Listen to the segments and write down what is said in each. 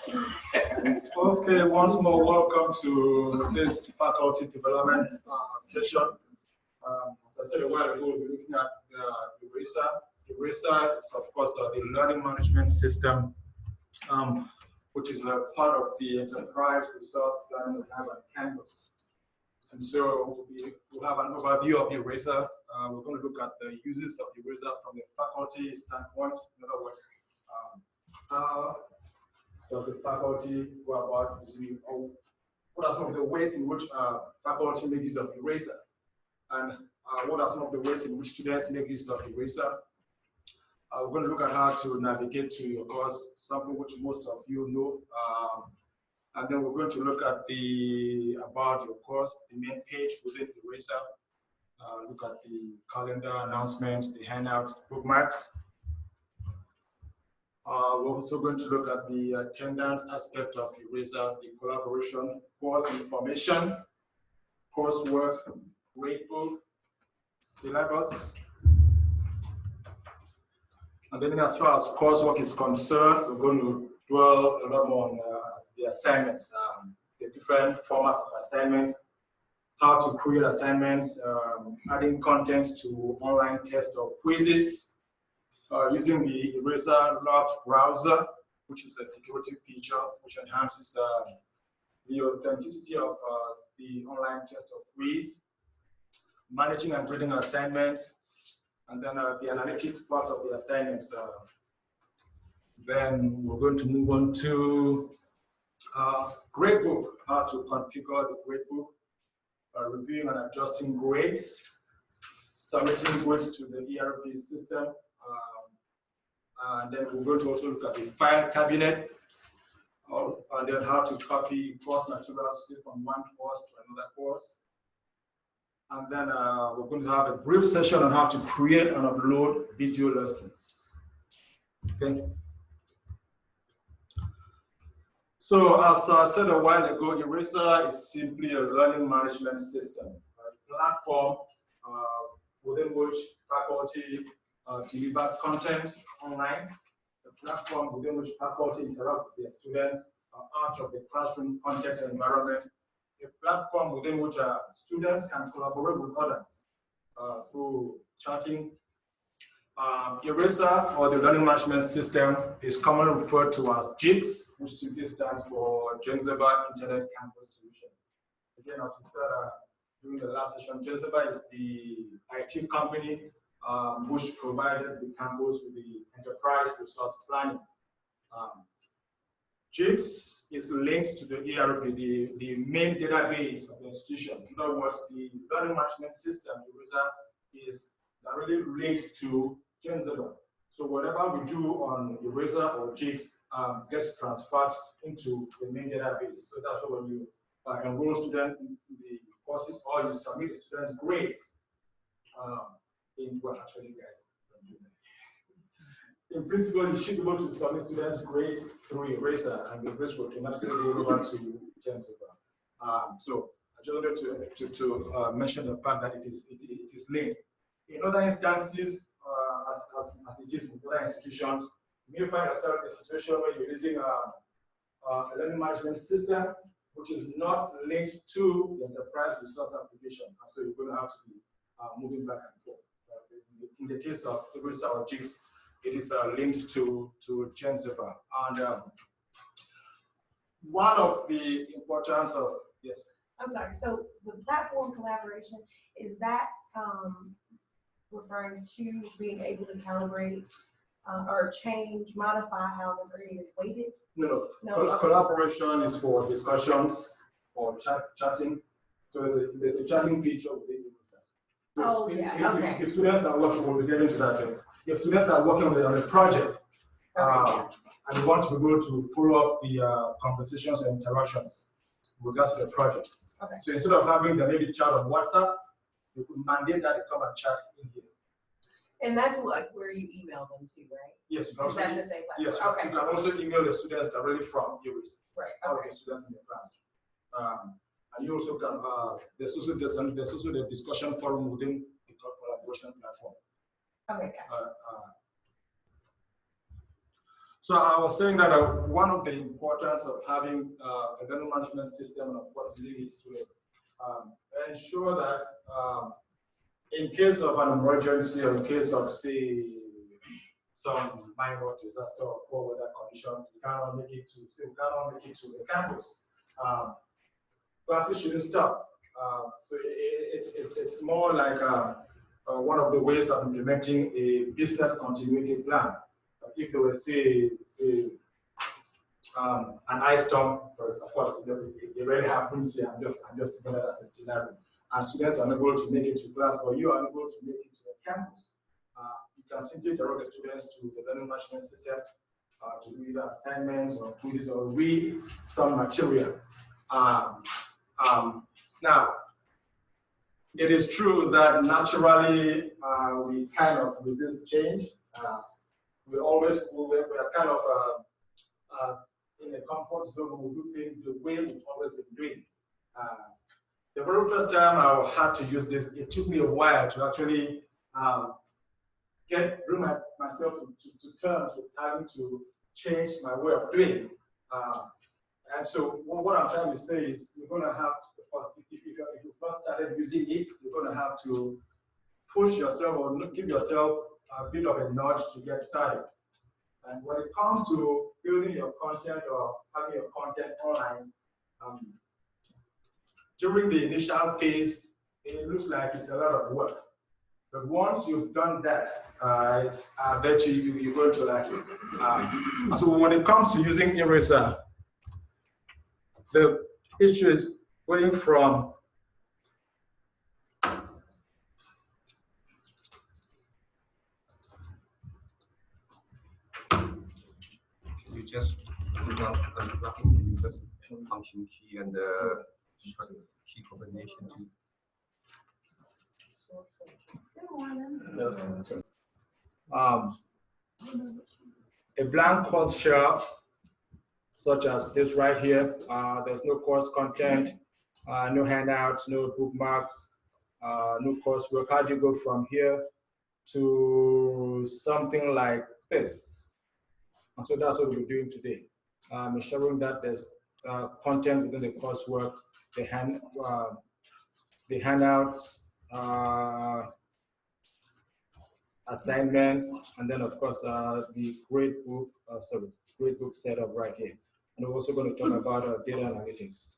Okay, once more, welcome to this faculty development session. As I said a while ago, we'll be looking at the eRacer. eRacer is, of course, the learning management system, which is a part of the enterprise resource plan we have on campus. And so we'll have an overview of eRacer. We're going to look at the uses of eRacer from the faculty standpoint. In other words, how does the faculty go about using, what are some of the ways in which faculty make use of eRacer? And what are some of the ways in which students make use of eRacer? We're going to look at how to navigate to your course, something which most of you know. And then we're going to look at about your course, the main page within eRacer. Look at the calendar announcements, the handouts, bookmarks. We're also going to look at the attendance aspect of eRacer, the collaboration, course information, coursework, gradebook, syllabus. And then as far as coursework is concerned, we're going to dwell a lot more on the assignments, the different formats of assignments, how to create assignments, adding content to online tests or quizzes, using the eRacer Lab browser, which is a security feature which enhances the authenticity of the online test or quiz, managing and grading assignments, and then the analytics part of the assignments. Then we're going to move on to gradebook, how to configure the gradebook, reviewing and adjusting grades, submitting grades to the ERP system, and then we're going to also look at the file cabinet, and then how to copy course materials from one course to another course. And then we're going to have a brief session on how to create and upload video lessons. Okay. So as I said a while ago, eRacer is simply a learning management system, a platform within which faculty deliver content online, a platform within which faculty interact with their students out of the classroom context and environment, a platform within which students can collaborate with others through chatting. eRacer, or the learning management system, is commonly referred to as JICS, which simply stands for Geneva Internet Campus Solution. Again, as we said during the last session, Geneva is the IT company which provided the campus with the enterprise resource planning. JICS is linked to the ERP, the main database of the institution. In other words, the learning management system, eRacer, is directly linked to Geneva. So whatever we do on eRacer or JICS gets transferred into the main database. So that's why when you enroll students in the courses or you submit the students' grades, actually, guys, don't do that. In principle, you should be able to submit students' grades through eRacer, and the grades will automatically go over to Geneva. So I just wanted to mention the fact that it is linked. In other instances, as it is in other institutions, you may find yourself in a situation where you're using a learning management system which is not linked to the enterprise resource application. And so you're going to have to be moving back and forth. In the case of eRacer or JICS, it is linked to Geneva. And one of the importance of, yes? I'm sorry, so the platform collaboration, is that referring to being able to calibrate or change, modify how the grade is weighted? No. Collaboration is for discussions or chatting. So there's a chatting feature within eRacer. If students are working, we'll be getting to that. If students are working on a project and you want to be able to follow up the conversations and interactions with regards to the project. Okay. So instead of having the maybe chat on WhatsApp, you could mandate that they come and chat in here. And that's like where you email them to, right? Yes. Is that the same platform? Yes. Okay. You can also email the students directly from eRacer. Right. Okay. The students in the class. And you also can, there's also the discussion forum within the collaboration platform. Okay, gotcha. So I was saying that one of the importance of having a learning management system, of course, is to ensure that in case of an emergency or in case of, say, some minor disaster or poor weather condition, we cannot make it to the campus. Classes shouldn't stop. So it's more like one of the ways of implementing a business continuity plan. If there were, say, an ice storm, of course, it rarely happens here. I'm just taking that as a scenario. And students are unable to make it to class, or you are unable to make it to the campus. You can simply direct the students to the learning management system to do either assignments or quizzes or read some material. Now, it is true that naturally we kind of resist change. We are kind of in a comfort zone. We do things the way we've always been doing. The very first time I had to use this, it took me a while to actually bring myself to terms with having to change my way of doing. And so what I'm trying to say is you're going to have to, if you first started using it, you're going to have to push yourself or give yourself a bit of a nudge to get started. And when it comes to building your content or having your content online, during the initial phase, it looks like it's a lot of work. But once you've done that, I bet you're going to like it. So when it comes to using eRacer, the issue is going from you just put on unblocking the function key and the key combination to a blank course shell, such as this right here. There's no course content, no handouts, no bookmarks, no coursework. How do you go from here to something like this? And so that's what we're doing today. Ensuring that there's content within the coursework, the handouts, assignments, and then of course the gradebook setup right here. And we're also going to talk about data analytics.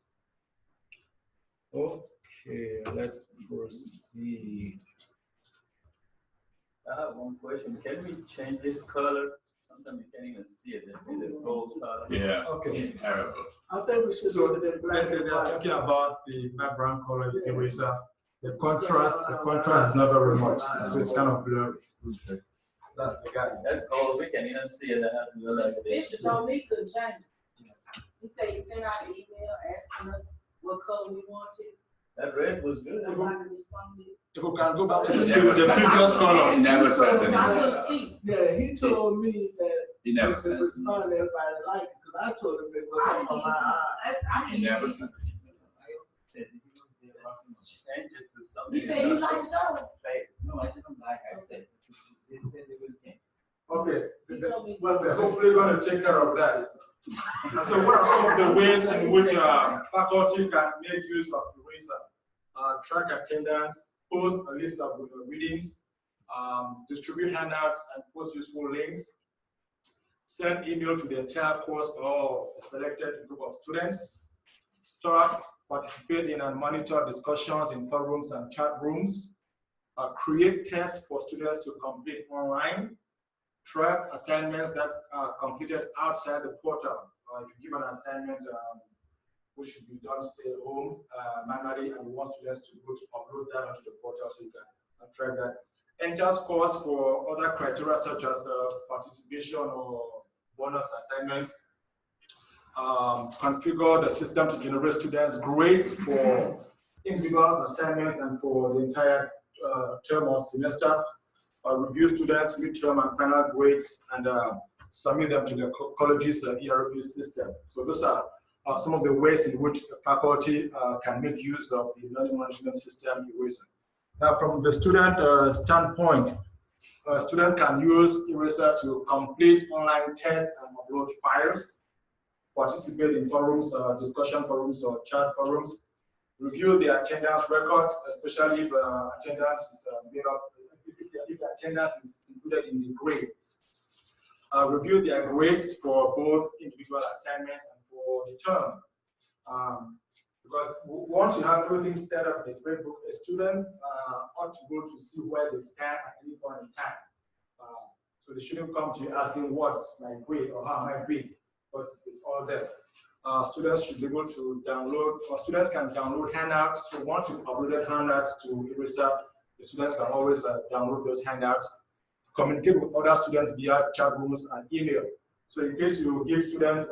Okay, let's proceed. I have one question. Can we change this color? Sometimes you can't even see it. It is gold color. Yeah. Okay. Terrible. I think we should So go to the black and they're white. talking about the background color eraser. The contrast is not very much, so it's kind of blurry. That's the guy. That's gold. We can't even see it. I have to go like this. Bishop told me he couldn't change it. He said he sent out an email asking us what color we wanted. That red was good. And I responded. If we can go back to the Never previous He colors. never So said I anything. couldn't see. Yeah, he told me that He never if said it was anything. fun, everybody liked it, because I told him it was I on my eye. He never said Change it to something. You said you like to go. Say No, I didn't like. I said they said they will change. Okay. He told me. Well, they're hopefully going to take care of that. And so what are some of the ways in which faculty can make use of eraser? Track attendance, post a list of readings, distribute handouts and post useful links, send email to the entire course or a selected group of students, start, participate in and monitor discussions in forums and chat rooms, create tests for students to complete online, track assignments that are completed outside the portal. If you give an assignment which should be done, say, at home manually, and you want students to go to upload that onto the portal so you can track that. Enter scores for other criteria such as participation or bonus assignments. Configure the system to generate students' grades for individual assignments and for the entire term or semester. Review students' midterm and final grades and submit them to the college's ERP system. So those are some of the ways in which the faculty can make use of the learning management system eRacer. Now, from the student standpoint, A student can use eRacer to complete online tests and upload files, participate in forums, discussion forums or chat forums, review the attendance records, especially if attendance is made up, if the attendance is included in the grade. Review their grades for both individual assignments and for the term. Because once you have everything set up in the gradebook, a student ought to go to see where they stand at any point in time. So they shouldn't come to you asking what's my grade or how am I grade, because it's all there. Students should be able to download, or students can download handouts. So once you've uploaded handouts to eRacer, the students can always download those handouts, communicate with other students via chat rooms and email. So in case you give students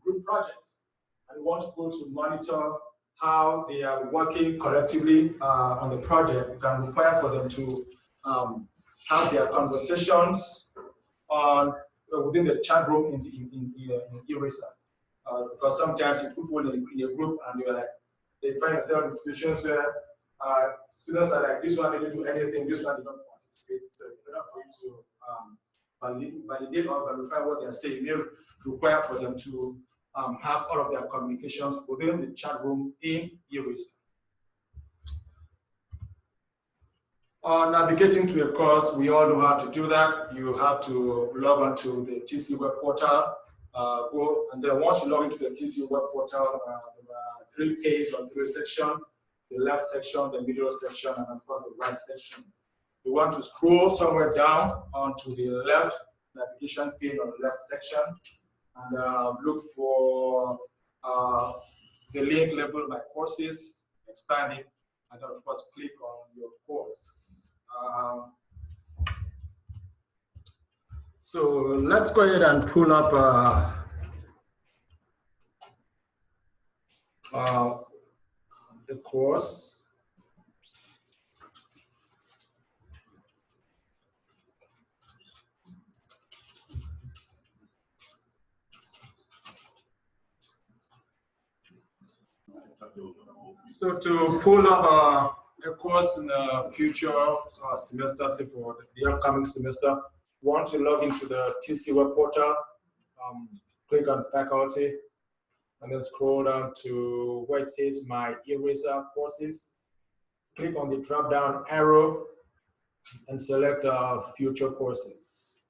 group projects and you want to go to monitor how they are working collectively on the project, you can require for them to have their conversations on within the chat room in eRacer. Because sometimes you put one in a group and you're like, they find themselves in situations where students are like, this one didn't do anything, this one did not participate. So in order for you to validate or verify what they're saying, you require for them to have all of their communications within the chat room in eRacer. Navigating to a course, we all know how to do that. You have to log on to the TC web portal. And then once you log into the TC web portal, there are 3 pages or 3 sections: the left section, the middle section, and of course the right section. You want to scroll somewhere down onto the left navigation pane on the left section and look for the link labeled My Courses, expand it, and then of course click on your course. So let's go ahead and pull up the course. So to pull up a course in the future semester, say for the upcoming semester, want to log into the TC web portal, click on faculty, and then scroll down to where it says My eRacer Courses. Click on the drop-down arrow and select future courses.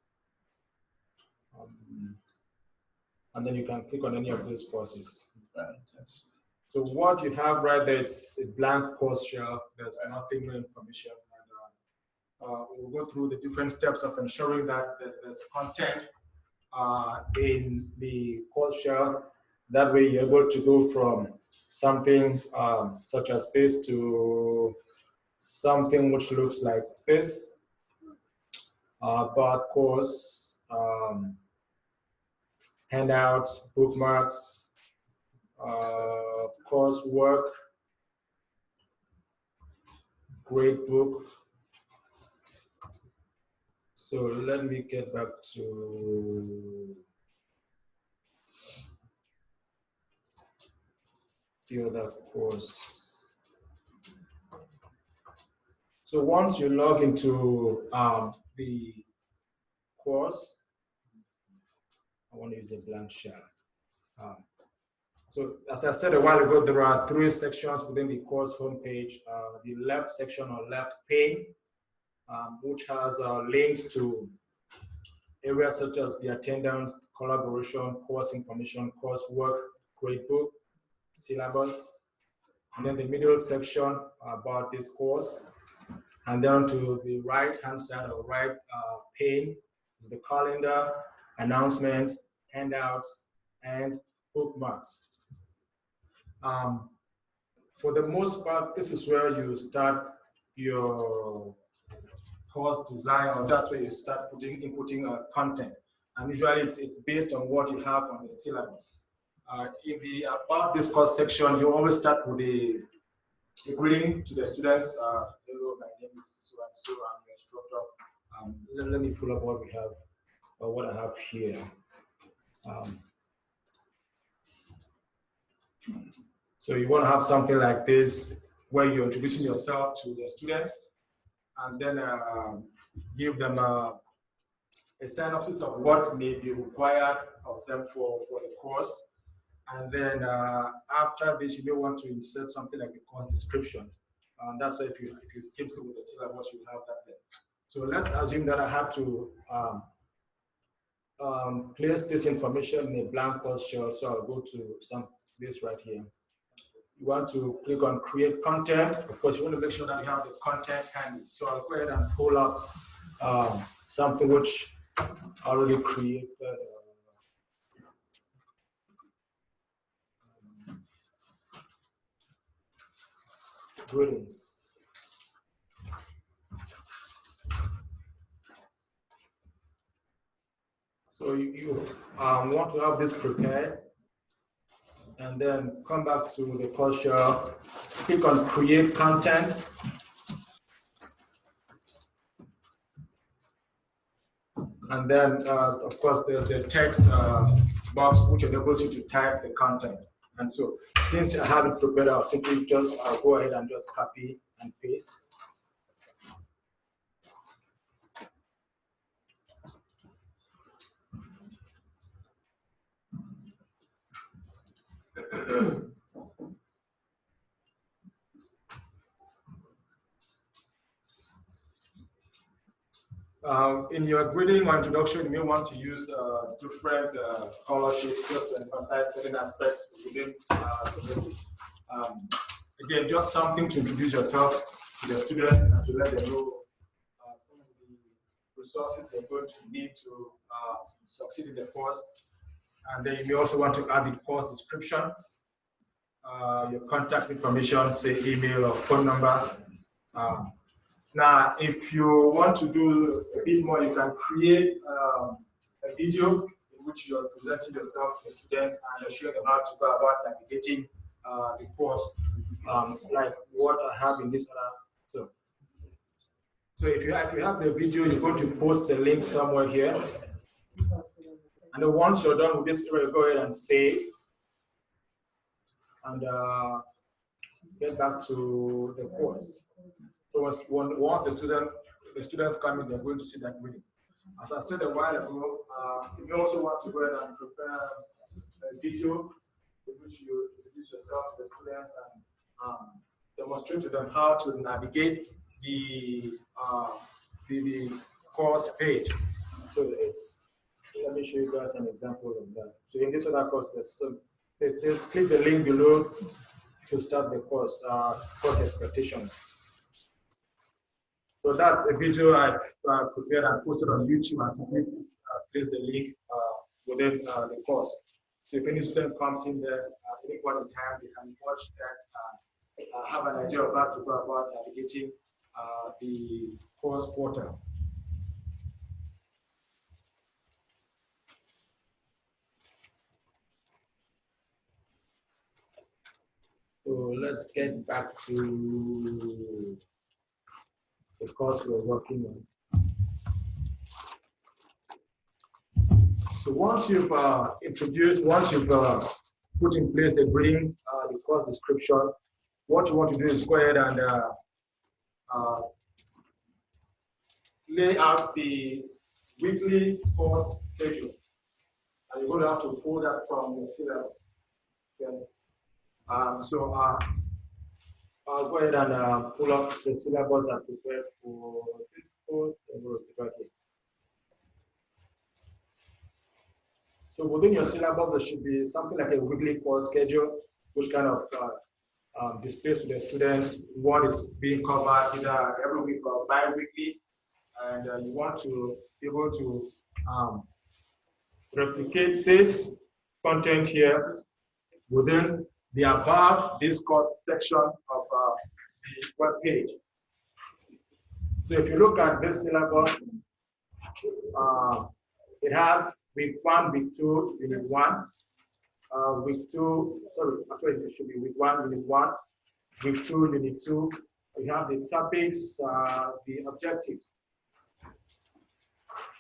And then you can click on any of those courses. So what you have right there, it's a blank course shell. There's nothing, no information. And we'll go through the different steps of ensuring that there's content in the course shell. That way you're able to go from something such as this to something which looks like this. About course, handouts, bookmarks, coursework, gradebook. So let me get back to the other course. So once you log into the course, I want to use a blank shell. So as I said a while ago, there are 3 sections within the course homepage. The left section or left pane, which has links to areas such as the attendance, collaboration, course information, coursework, gradebook, syllabus. And then the middle section about this course. And then to the right-hand side or right pane is the calendar, announcements, handouts, and bookmarks. For the most part, this is where you start your course design, or that's where you start inputting content. And usually it's based on what you have on the syllabus. In the about this course section, you always start with the greeting to the students. Hello, my name is so and so, I'm your instructor. Let me pull up what we have, or what I have here. So you want to have something like this, where you're introducing yourself to the students, and then give them a synopsis of what may be required of them for the course. And then after this, you may want to insert something like a course description. That's why if you keep it with the syllabus, you have that there. So let's assume that I had to place this information in a blank course shell. So I'll go to this right here. You want to click on create content. Of course, you want to make sure that you have the content handy. So I'll go ahead and pull up something which I already created. Greetings. So you want to have this prepared, and then come back to the course shell, click on create content. And then, of course, there's the text box which enables you to type the content. And so, since I have it prepared, I'll simply just go ahead and just copy and paste. In your greeting or introduction, you may want to use different color shades just to emphasize certain aspects within the message. Again, just something to introduce yourself to the students and to let them know some of the resources they're going to need to succeed in the course. And then you may also want to add the course description, your contact information, say email or phone number. Now, if you want to do a bit more, you can create a video in which you're presenting yourself to the students and you're showing them how to go about navigating the course, like what I have in this other. So if you have the video, you're going to post the link somewhere here. And then once you're done with this, you go ahead and save and get back to the course. So once the students come in, they're going to see that video. As I said a while ago, you may also want to go ahead and prepare a video in which you introduce yourself to the students and demonstrate to them how to navigate the course page. So let me show you guys an example of that. So in this other course, it says click the link below to start the course expectations. So that's a video I prepared and posted on YouTube and simply place the link within the course. So if any student comes in there at any point in time, they can watch that, have an idea of how to go about navigating the course portal. So let's get back to the course we're working on. So once you've put in place the greeting, the course description, what you want to do is go ahead and lay out the weekly course schedule. And you're going to have to pull that from the syllabus. Okay. I'll go ahead and pull up the syllabus I prepared for this course. So within your syllabus, there should be something like a weekly course schedule, which kind of displays to the students what is being covered either every week or bi-weekly. And you want to be able to replicate this content here within the About This Course section of the web page. So if you look at this syllabus, it has week 1, week 2, unit 1, week 2, sorry, actually it should be week 1, unit 1, week 2, unit 2. We have the topics, the objectives.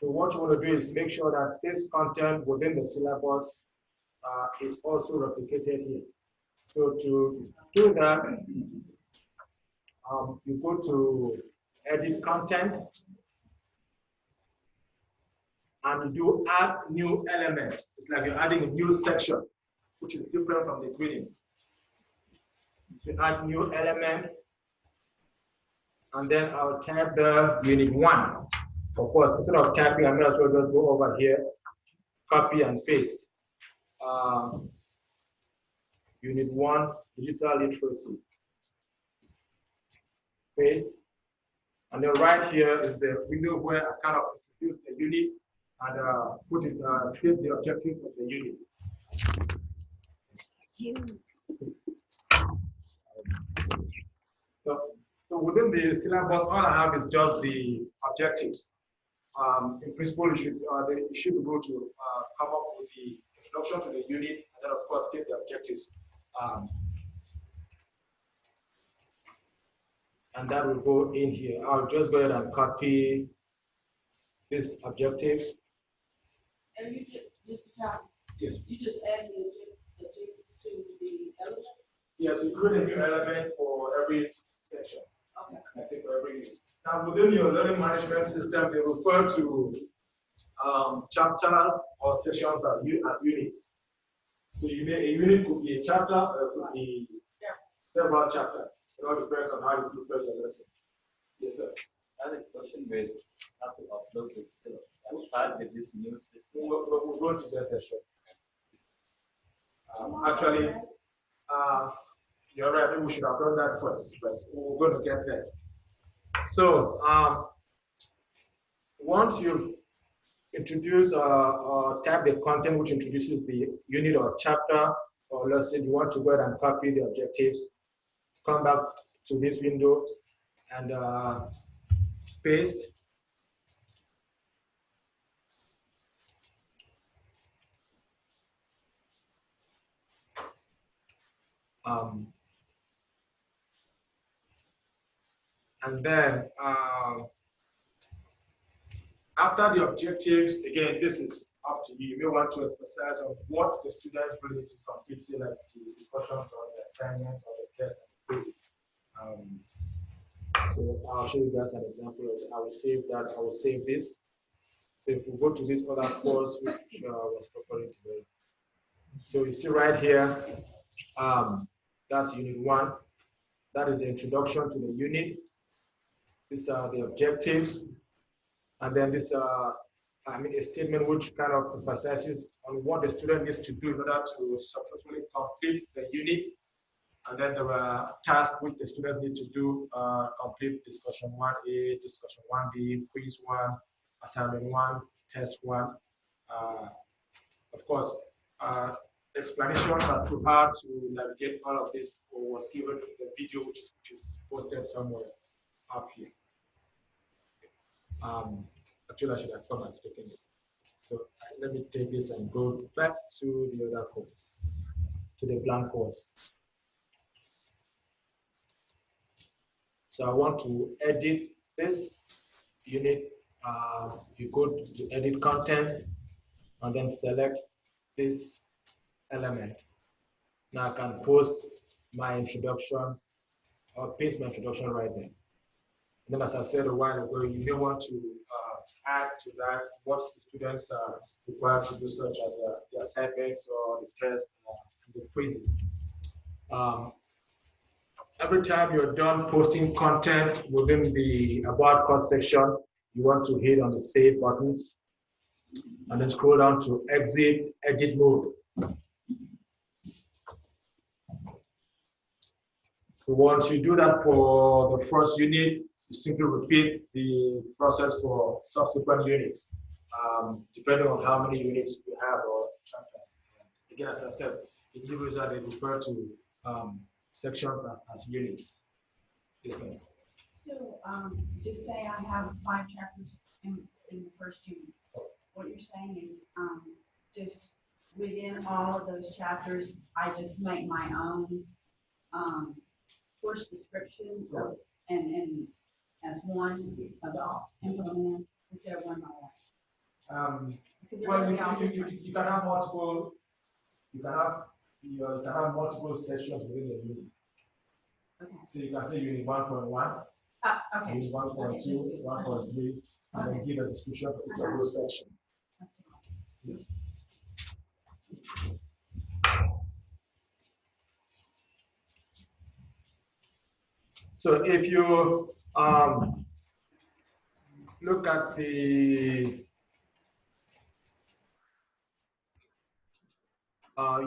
So what you want to do is make sure that this content within the syllabus is also replicated here. So to do that, you go to edit content, and you do add new element. It's like you're adding a new section, which is different from the grading. So you add new element, and then I'll type the unit 1. Of course, instead of typing, I may as well just go over here, copy and paste. Unit 1, digital literacy. Paste. And then right here is the window where I kind of introduce the unit and put it, state the objective of the unit. So within the syllabus, all I have is just the objectives. In principle, you should be able to come up with the introduction to the unit, and then of course state the objectives. And that will go in here. I'll just go ahead and copy these objectives. And you just to top, Yes. you just add the objectives to the element? Yes, you create a new element for every section. Okay. I think for every unit. Now, within your learning management system, they refer to chapters or sections as units. So a unit could be a chapter, or it could be several chapters. It all depends on how you prepare your lesson. Yes, sir. I have a question with how to upload the syllabus. I will start with this new system. We're going to get there, sure. Actually, you're right. Maybe we should have done that first, but we're going to get there. So, once you've introduced or type the content which introduces the unit or chapter or lesson, you want to go ahead and copy the objectives, come back to this window and paste. And then after the objectives, again, this is up to you. You may want to emphasize on what the students really need to complete, say like the discussions or the assignments or the test and the quizzes. So I'll show you guys an example of it. I will save that. I will save this. If we go to this other course, which was properly developed. So you see right here, that's unit 1. That is the introduction to the unit. These are the objectives. And then this, a statement which kind of emphasizes on what the student needs to do in order to successfully complete the unit. And then there are tasks which the students need to do, complete discussion 1A, discussion 1B, quiz 1, assignment 1, test 1. Of course, explanation as to how to navigate all of this was given in the video which is posted somewhere up here. Actually, I should have come and taken this. So let me take this and go back to the other course, to the blank course. So I want to edit this unit. You go to edit content and then select this element. Now I can post my introduction or paste my introduction right there. And then, as I said a while ago, you may want to add to that what the students are required to do, such as the assignments or the tests and the quizzes. Every time you're done posting content within the About Course section, you want to hit on the Save button and then scroll down to Exit Edit Mode. So once you do that for the first unit, you simply repeat the process for subsequent units, depending on how many units you have or chapters. Again, as I said, in eRacer, they refer to sections as units. Yes, ma'am. So, just say I have 5 chapters in the first unit. What you're saying is, just within all of those chapters, I just make my own course description and as one of the implement instead of one by one. Well, you can have multiple. You can have multiple sections within the unit. Okay. So you can say unit 1.1, Okay. unit 1.2, 1.3, and then give a description for each of those sections. So if you look at the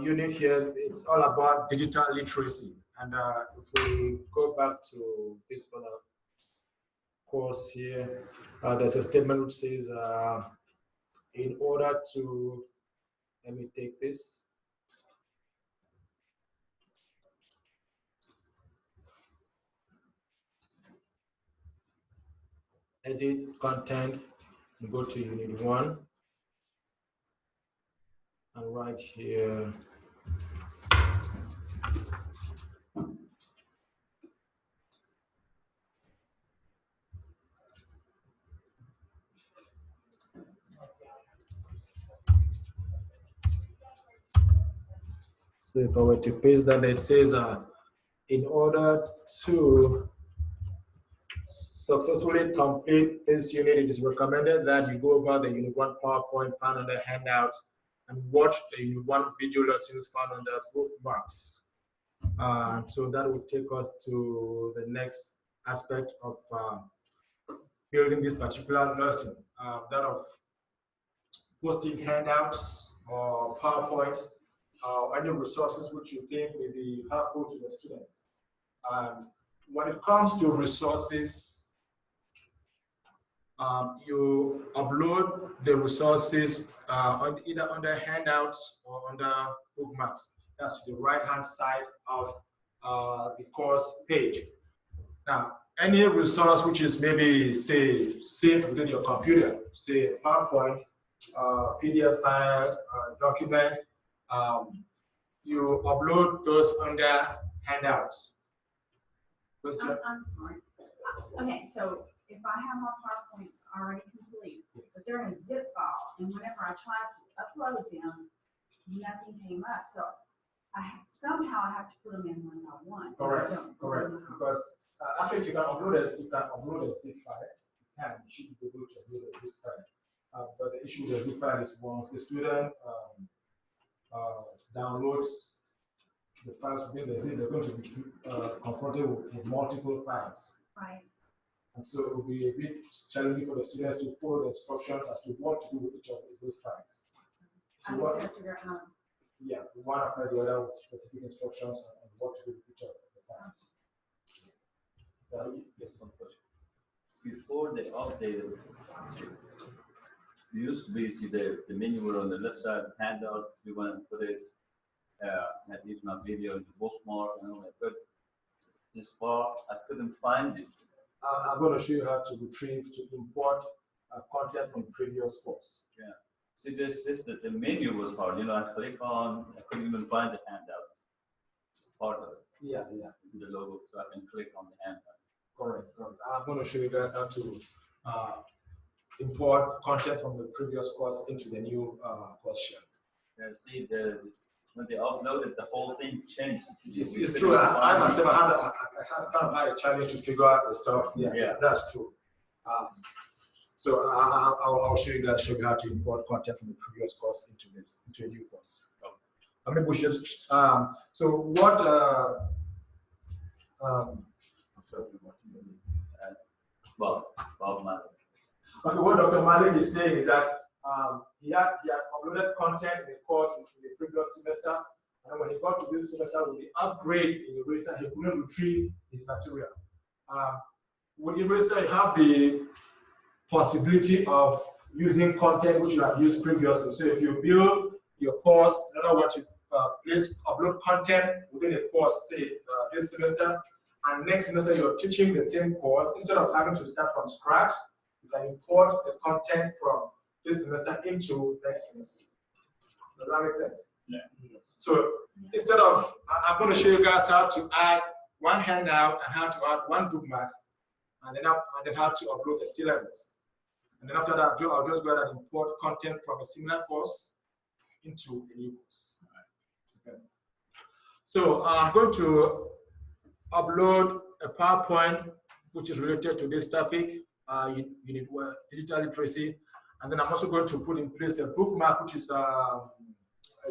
unit here, it's all about digital literacy. And if we go back to this other course here, there's a statement which says, in order to, let me take this. Edit content, go to unit 1, and right here, so if I were to paste that, it says, in order to successfully complete this unit, it is recommended that you go over the Unit 1 PowerPoint found under handouts and watch the Unit 1 video lessons found under bookmarks. So that will take us to the next aspect of building this particular lesson, that of posting handouts or PowerPoints, any resources which you think may be helpful to the students. When it comes to resources, you upload the resources either under handouts or under bookmarks. That's the right-hand side of the course page. Now, any resource which is maybe, say, saved within your computer, say PowerPoint, PDF file, document, you upload those under handouts. I'm sorry. Okay, so if I have my PowerPoints already complete, but they're in a zip file, and whenever I try to upload them, nothing came up. So somehow I have to put them in one by one. Correct. Because actually you can upload a zip file. You should be able to upload a zip file. But the issue with the zip file is once the student downloads the files within the zip, they're going to be confronted with multiple files. Right. And so it will be a bit challenging for the students to follow the instructions as to what to do with each of those files. I just have to figure out. Yeah, one after the other with specific instructions on what to do with each of the files. Yes, one question. Before they updated, you used to be see the menu were on the left side handout. You want to put it, had used my video in the bookmark and all that. But this far, I couldn't find this. I'm going to show you how to import content from previous course. Yeah. See, there's just that the menu was hard. You know, I click on, I couldn't even find the handout. It's part of it. Yeah. The logo, so I can click on the handout. Correct. I'm going to show you guys how to import content from the previous course into the new question. Yeah, see, when they uploaded, the whole thing changed. It's true. I myself had a challenge to figure out the stuff. Yeah. That's true. So I'll show you guys how to import content from the previous course into a new course. Maybe we should. So what? Bob Malik. Okay, what Dr. Malik is saying is that he had uploaded content in the course in the previous semester, and when he got to this semester with the upgrade in eRacer, he couldn't retrieve his material. With eRacer, you have the possibility of using content which you have used previously. So if you build your course, in other words, you please upload content within a course, say this semester, and next semester you're teaching the same course, instead of having to start from scratch, you can import the content from this semester into next semester. Does that make sense? Yeah. So instead of, I'm going to show you guys how to add one handout and how to add one bookmark, and then how to upload the syllabus. And then after that, I'll just go ahead and import content from a similar course into a new course. Okay. So I'm going to upload a PowerPoint which is related to this topic, Unit 1, digital literacy. And then I'm also going to put in place a bookmark, which is a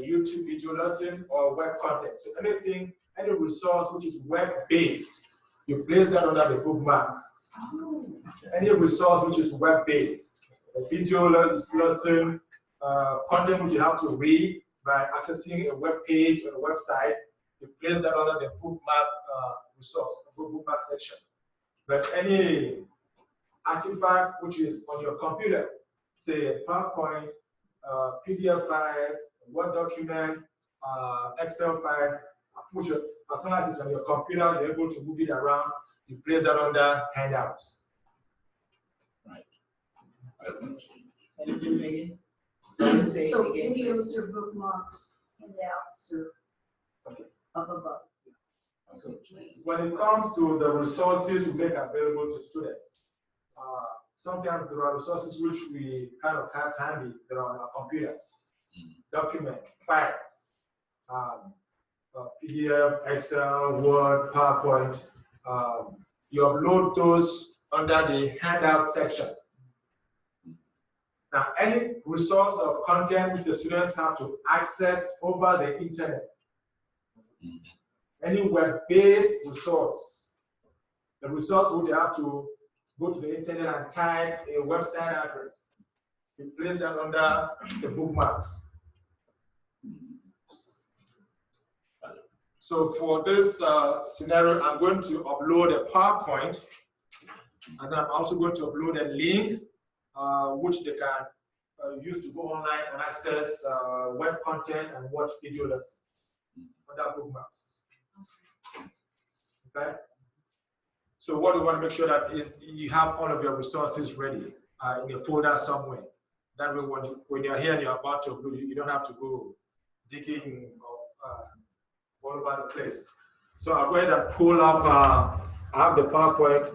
YouTube video lesson or web content. So anything, any resource which is web-based, you place that under the bookmark. Any resource which is web-based, a video lesson, content which you have to read by accessing a web page or a website, you place that under the bookmark resource, the bookmark section. But any artifact which is on your computer, say a PowerPoint, PDF file, Word document, Excel file, as long as it's on your computer, you're able to move it around, you place that under handouts. Can you do it again? So say it So again. videos or bookmarks, handouts or up above. When it comes to the resources we make available to students, sometimes there are resources which we kind of have handy. They're on our computers, documents, files, PDF, Excel, Word, PowerPoint. You upload those under the handout section. Now, any resource or content which the students have to access over the internet, any web-based resource, the resource would have to go to the internet and type a website address. You place that under the bookmarks. So for this scenario, I'm going to upload a PowerPoint, and then I'm also going to upload a link which they can use to go online and access web content and watch video lessons under bookmarks. Okay. So what we want to make sure that is you have all of your resources ready in a folder somewhere. That way, when you're here and you're about to upload, you don't have to go digging all over the place. So I'll go ahead and pull up. I have the PowerPoint.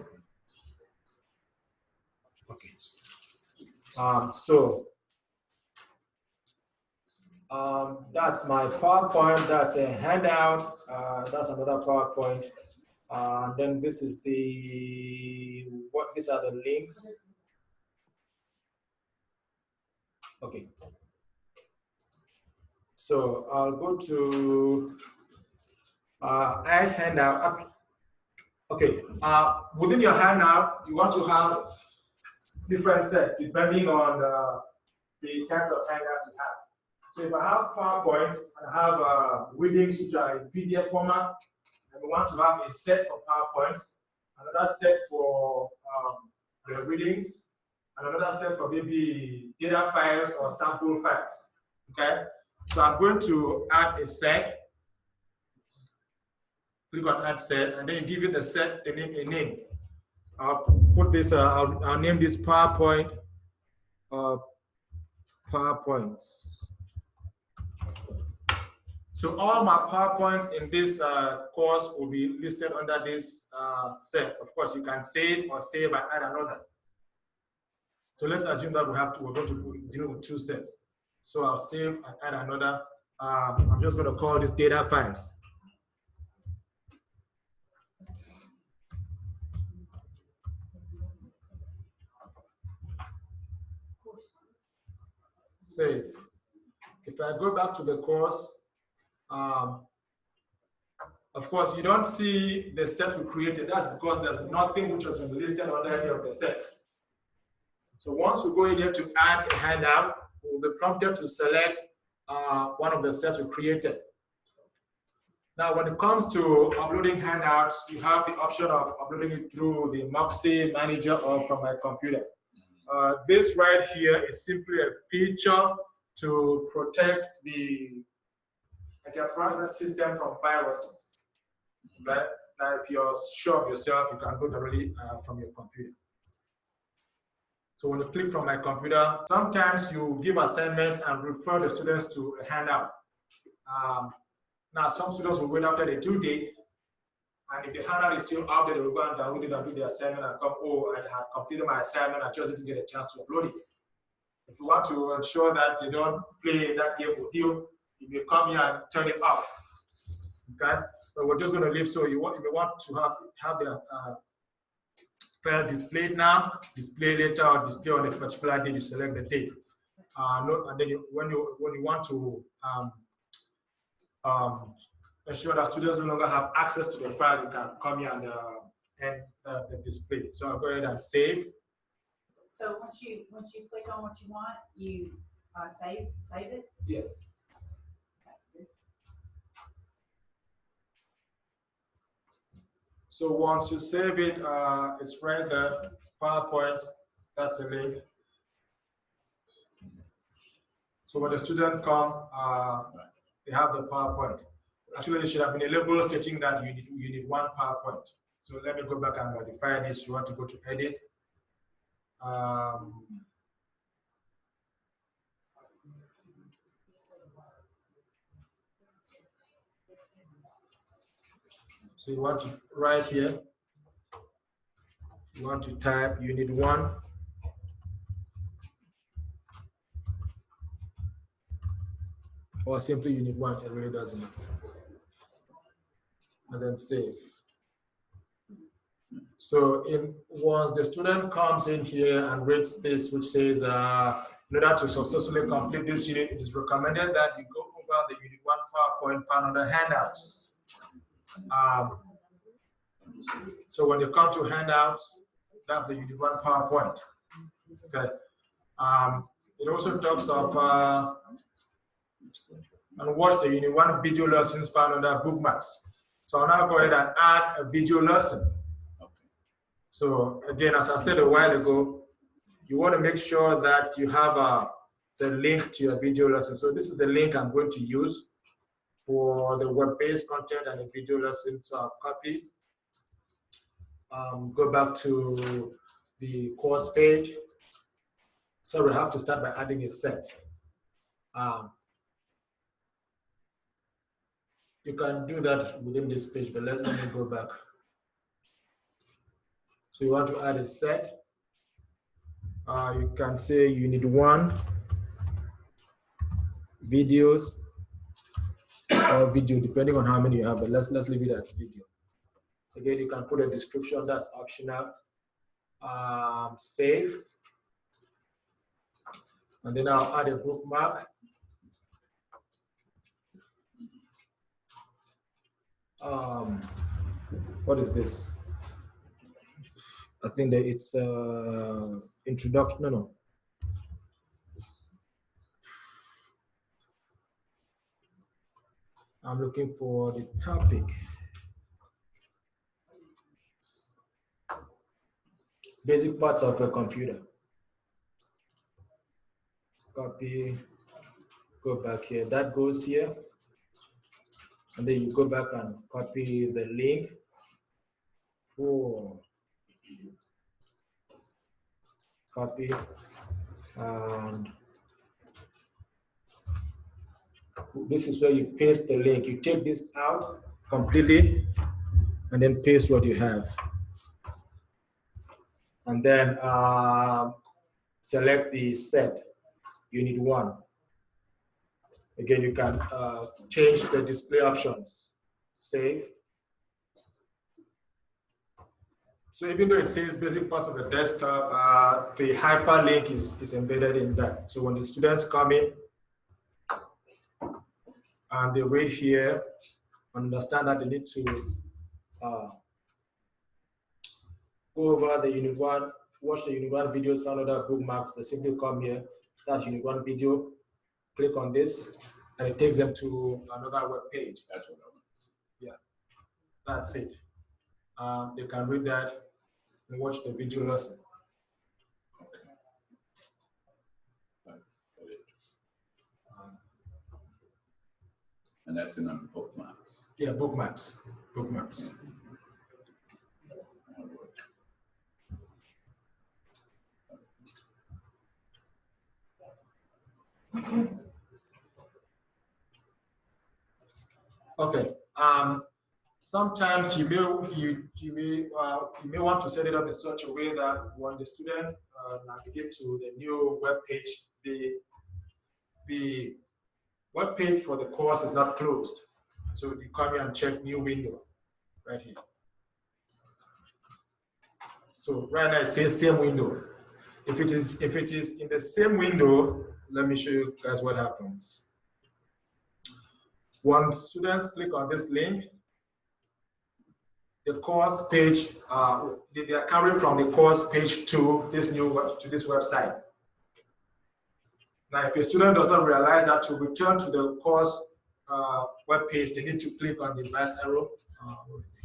Okay. That's my PowerPoint. That's a handout. That's another PowerPoint. Then this is these are the links. Okay. So I'll go to add handout. Okay. Within your handout, you want to have different sets depending on the types of handouts you have. So if I have PowerPoints and I have readings which are in PDF format, and we want to have a set for PowerPoints, another set for the readings, and another set for maybe data files or sample files. Okay, so I'm going to add a set. Click on Add Set, and then you give it the set a name. I'll put this. I'll name this PowerPoint. PowerPoints. So all my PowerPoints in this course will be listed under this set. Of course, you can save or save and add another. So let's assume that we're going to deal with two sets. So I'll save and add another. I'm just going to call this data files. Save. If I go back to the course, of course, you don't see the set we created. That's because there's nothing which has been listed under any of the sets. So once we go in here to add a handout, we'll be prompted to select one of the sets we created. Now, when it comes to uploading handouts, you have the option of uploading it through the Moxie Manager or from my computer. This right here is simply a feature to protect your private system from viruses. Right? Now, if you're sure of yourself, you can go directly from your computer. So when you click from my computer, sometimes you give assignments and refer the students to a handout. Now, some students will wait after the due date, and if the handout is still out there, they will go and download it and do the assignment and come, oh, I have completed my assignment, I just didn't get a chance to upload it. If you want to ensure that they don't play that game with you, you may come here and turn it off. Okay? But we're just going to leave. So you may want to have the file displayed now, display later, or display on a particular date. You select the date. And then when you want to ensure that students no longer have access to the file, you can come here and end the display. So I'll go ahead and save. So once you click on what you want, you save it. Yes. So once you save it, it's right there. PowerPoint. That's the link. So when the student come, they have the PowerPoint. Actually, it should have been a label stating that you need one PowerPoint. So let me go back and modify this. You want to go to edit. So you want to write here. You want to type unit 1. Or simply unit 1. It really doesn't matter. And then save. So once the student comes in here and reads this, which says, in order to successfully complete this unit, it is recommended that you go over the unit 1 PowerPoint found under handouts. So when you come to handouts, that's the unit 1 PowerPoint. Okay. It also talks of and watch the unit 1 video lessons found under bookmarks. So I'll now go ahead and add a video lesson. So again, as I said a while ago, you want to make sure that you have the link to your video lesson. So this is the link I'm going to use for the web-based content and the video lesson. So I'll copy, go back to the course page. So we have to start by adding a set. You can do that within this page, but let me go back. So you want to add a set. You can say unit 1 videos or video, depending on how many you have, but let's leave it as video. Again, you can put a description that's optional. Save. And then I'll add a bookmark. What is this? I think that it's introduction. No. I'm looking for the topic. Basic parts of a computer. Copy, go back here. That goes here. And then you go back and copy the link for copy, and this is where you paste the link. You take this out completely and then paste what you have. And then select the set, unit 1. Again, you can change the display options. Save. So even though it says basic parts of the desktop, the hyperlink is embedded in that. So when the students come in and they read here, understand that they need to go over the unit 1, watch the unit 1 videos, found other bookmarks. They simply come here, that's unit 1 video, click on this, and it takes them to another web page. That's what I want to see. Yeah, that's it. They can read that and watch the video lesson. And that's in under bookmarks. Yeah, bookmarks. Bookmarks. Okay. Sometimes you may want to set it up in such a way that when the student navigate to the new web page, the web page for the course is not closed. So you come here and check new window right here. So right now it says same window. If it is in the same window, let me show you guys what happens. Once students click on this link, the course page, they are carried from the course page to this website. Now, if a student does not realize that to return to the course web page, they need to click on the back arrow. What is it?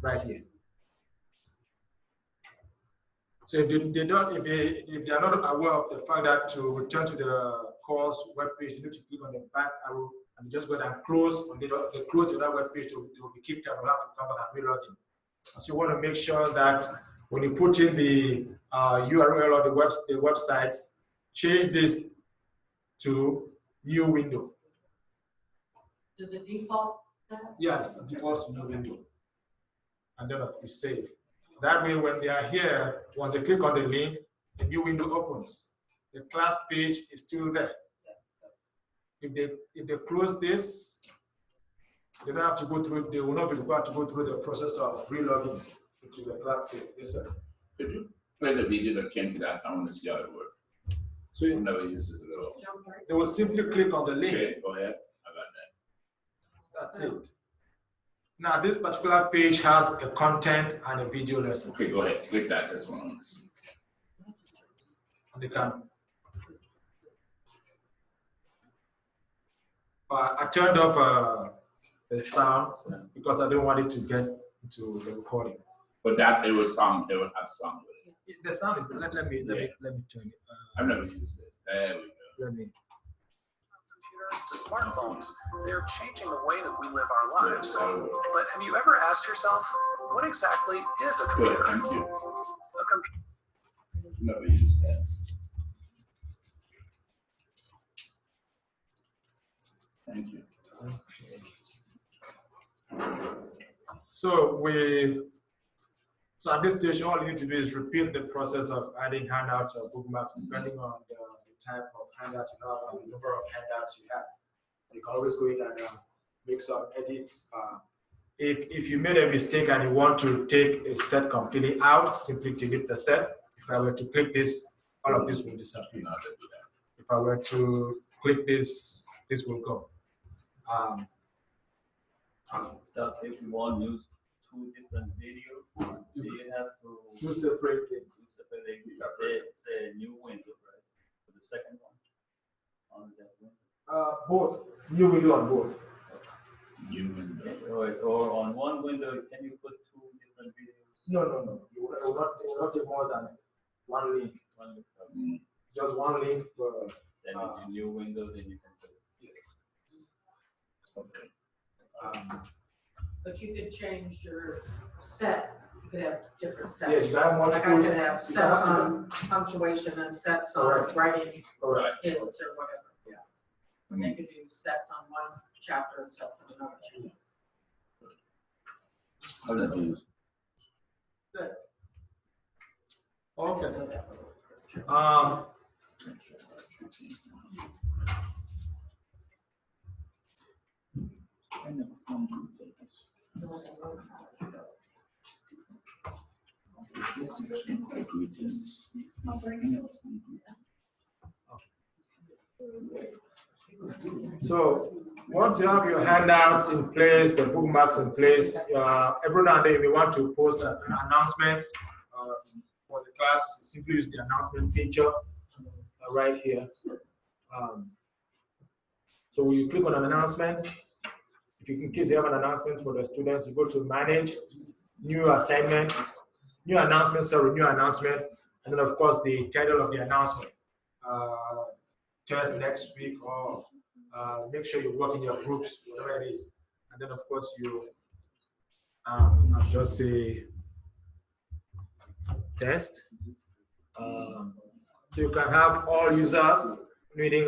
Right here. So if they are not aware of the fact that to return to the course web page, you need to click on the back arrow and just go and close. When they close the web page, they will be kicked out. They'll have to come back and re-log in. So you want to make sure that when you put in the URL of the website, change this to new window. Does it default that? Yes, it defaults to new window. And then you save. That way, when they are here, once they click on the link, the new window opens. The class page is still there. If they close this, they don't have to go through. They will not be required to go through the process of re-logging into the class page. Yes, sir. Could you play the video that came to that? I want to see how it works. So Who never uses it at all. Jump right. they will simply click on the link. Okay, go ahead. I got that. That's it. Now, this particular page has a content and a video lesson. Okay, go ahead. Click that. That's what I want to see. And they can. I turned off the sound because I don't want it to get into the recording. But that it will have sound with it. The sound is. Let me turn it. I've never used this. There we go. Let me. Computers to smartphones, they're changing the way that we live our lives. So, But have you ever asked yourself, what exactly is a good. computer? Thank you. A computer. Never used that. Thank you. So at this stage, all you need to do is repeat the process of adding handouts or bookmarks, depending on the type of handouts you have and the number of handouts you have. You can always go in and make some edits. If you made a mistake and you want to take a set completely out, simply delete the set. If I were to click this, all of this will disappear. If I were to click this, this will go. If you want to use two different videos, you have to Two separate things. say new window, right? For the second one on that window. Both. New window on both. New window. Or on one window, can you put two different videos? No. You will not take more than one link. One with, Just one link per. then in a new window, then you can put it. Yes. Okay. But you could change your set. You could have different sets. Yes, you have Like I multiple. could have sets on punctuation and sets on Correct. writing Correct. kids or whatever. Yeah. And they could do sets on one chapter and sets on another chapter. I've never used. Good. Okay. I never found good papers. Yes, it's been quite good things. I never found good. So once you have your handouts in place, the bookmarks in place, every now and then if you want to post an announcement for the class, you simply use the announcement feature right here. So when you click on an announcement, in case you have an announcement for the students, you go to manage, new announcement, and then of course the title of the announcement. Test next week, or make sure you work in your groups, whatever it is. And then of course you just say test. So you can have all users, meaning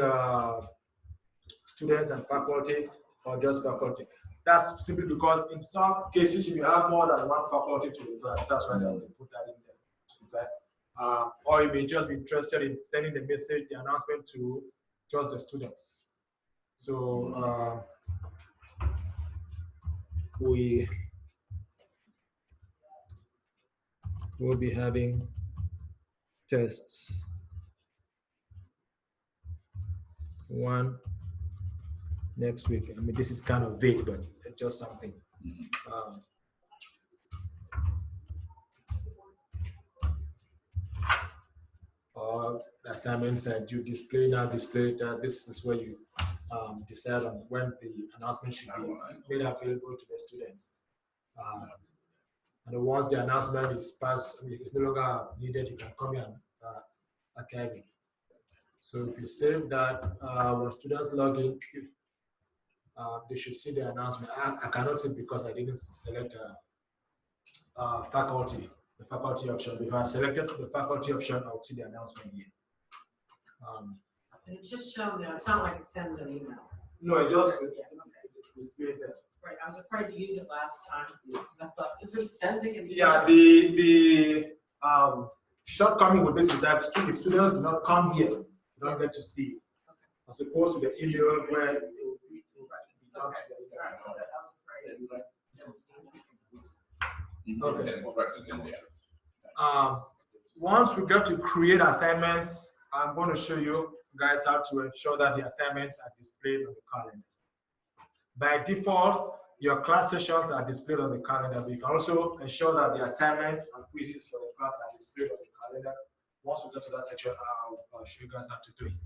students and faculty, or just faculty. That's simply because in some cases you have more than one faculty to reply. That's why they put that in there. Okay. Or you may just be interested in sending the message, the announcement to just the students. So we'll be having tests 1 next week. I mean, this is kind of vague, but it's just something. Um, or assignments that you display now, display that. This is where you decide on when the announcement should be made available to the students. And once the announcement is passed, I mean, it's no longer needed, you can come here and archive it. So if you save that, when students log in, they should see the announcement. I cannot see because I didn't select faculty, the faculty option. If I had selected the faculty option, I would see the announcement here. And it's just shown there, it's not like it sends an email. No, it just Yeah, displayed there. right, I was afraid to use it last time, because I thought, is it sending an email? Yeah, the shortcoming with this is that if students do not come here, you don't get to see it. As opposed to the email where it will be down to the email. Once we get to create assignments, I'm going to show you guys how to ensure that the assignments are displayed on the calendar. By default, your class sessions are displayed on the calendar, but you can also ensure that the assignments and quizzes for the class are displayed on the calendar. Once we get to that section, I'll show you guys how to do it.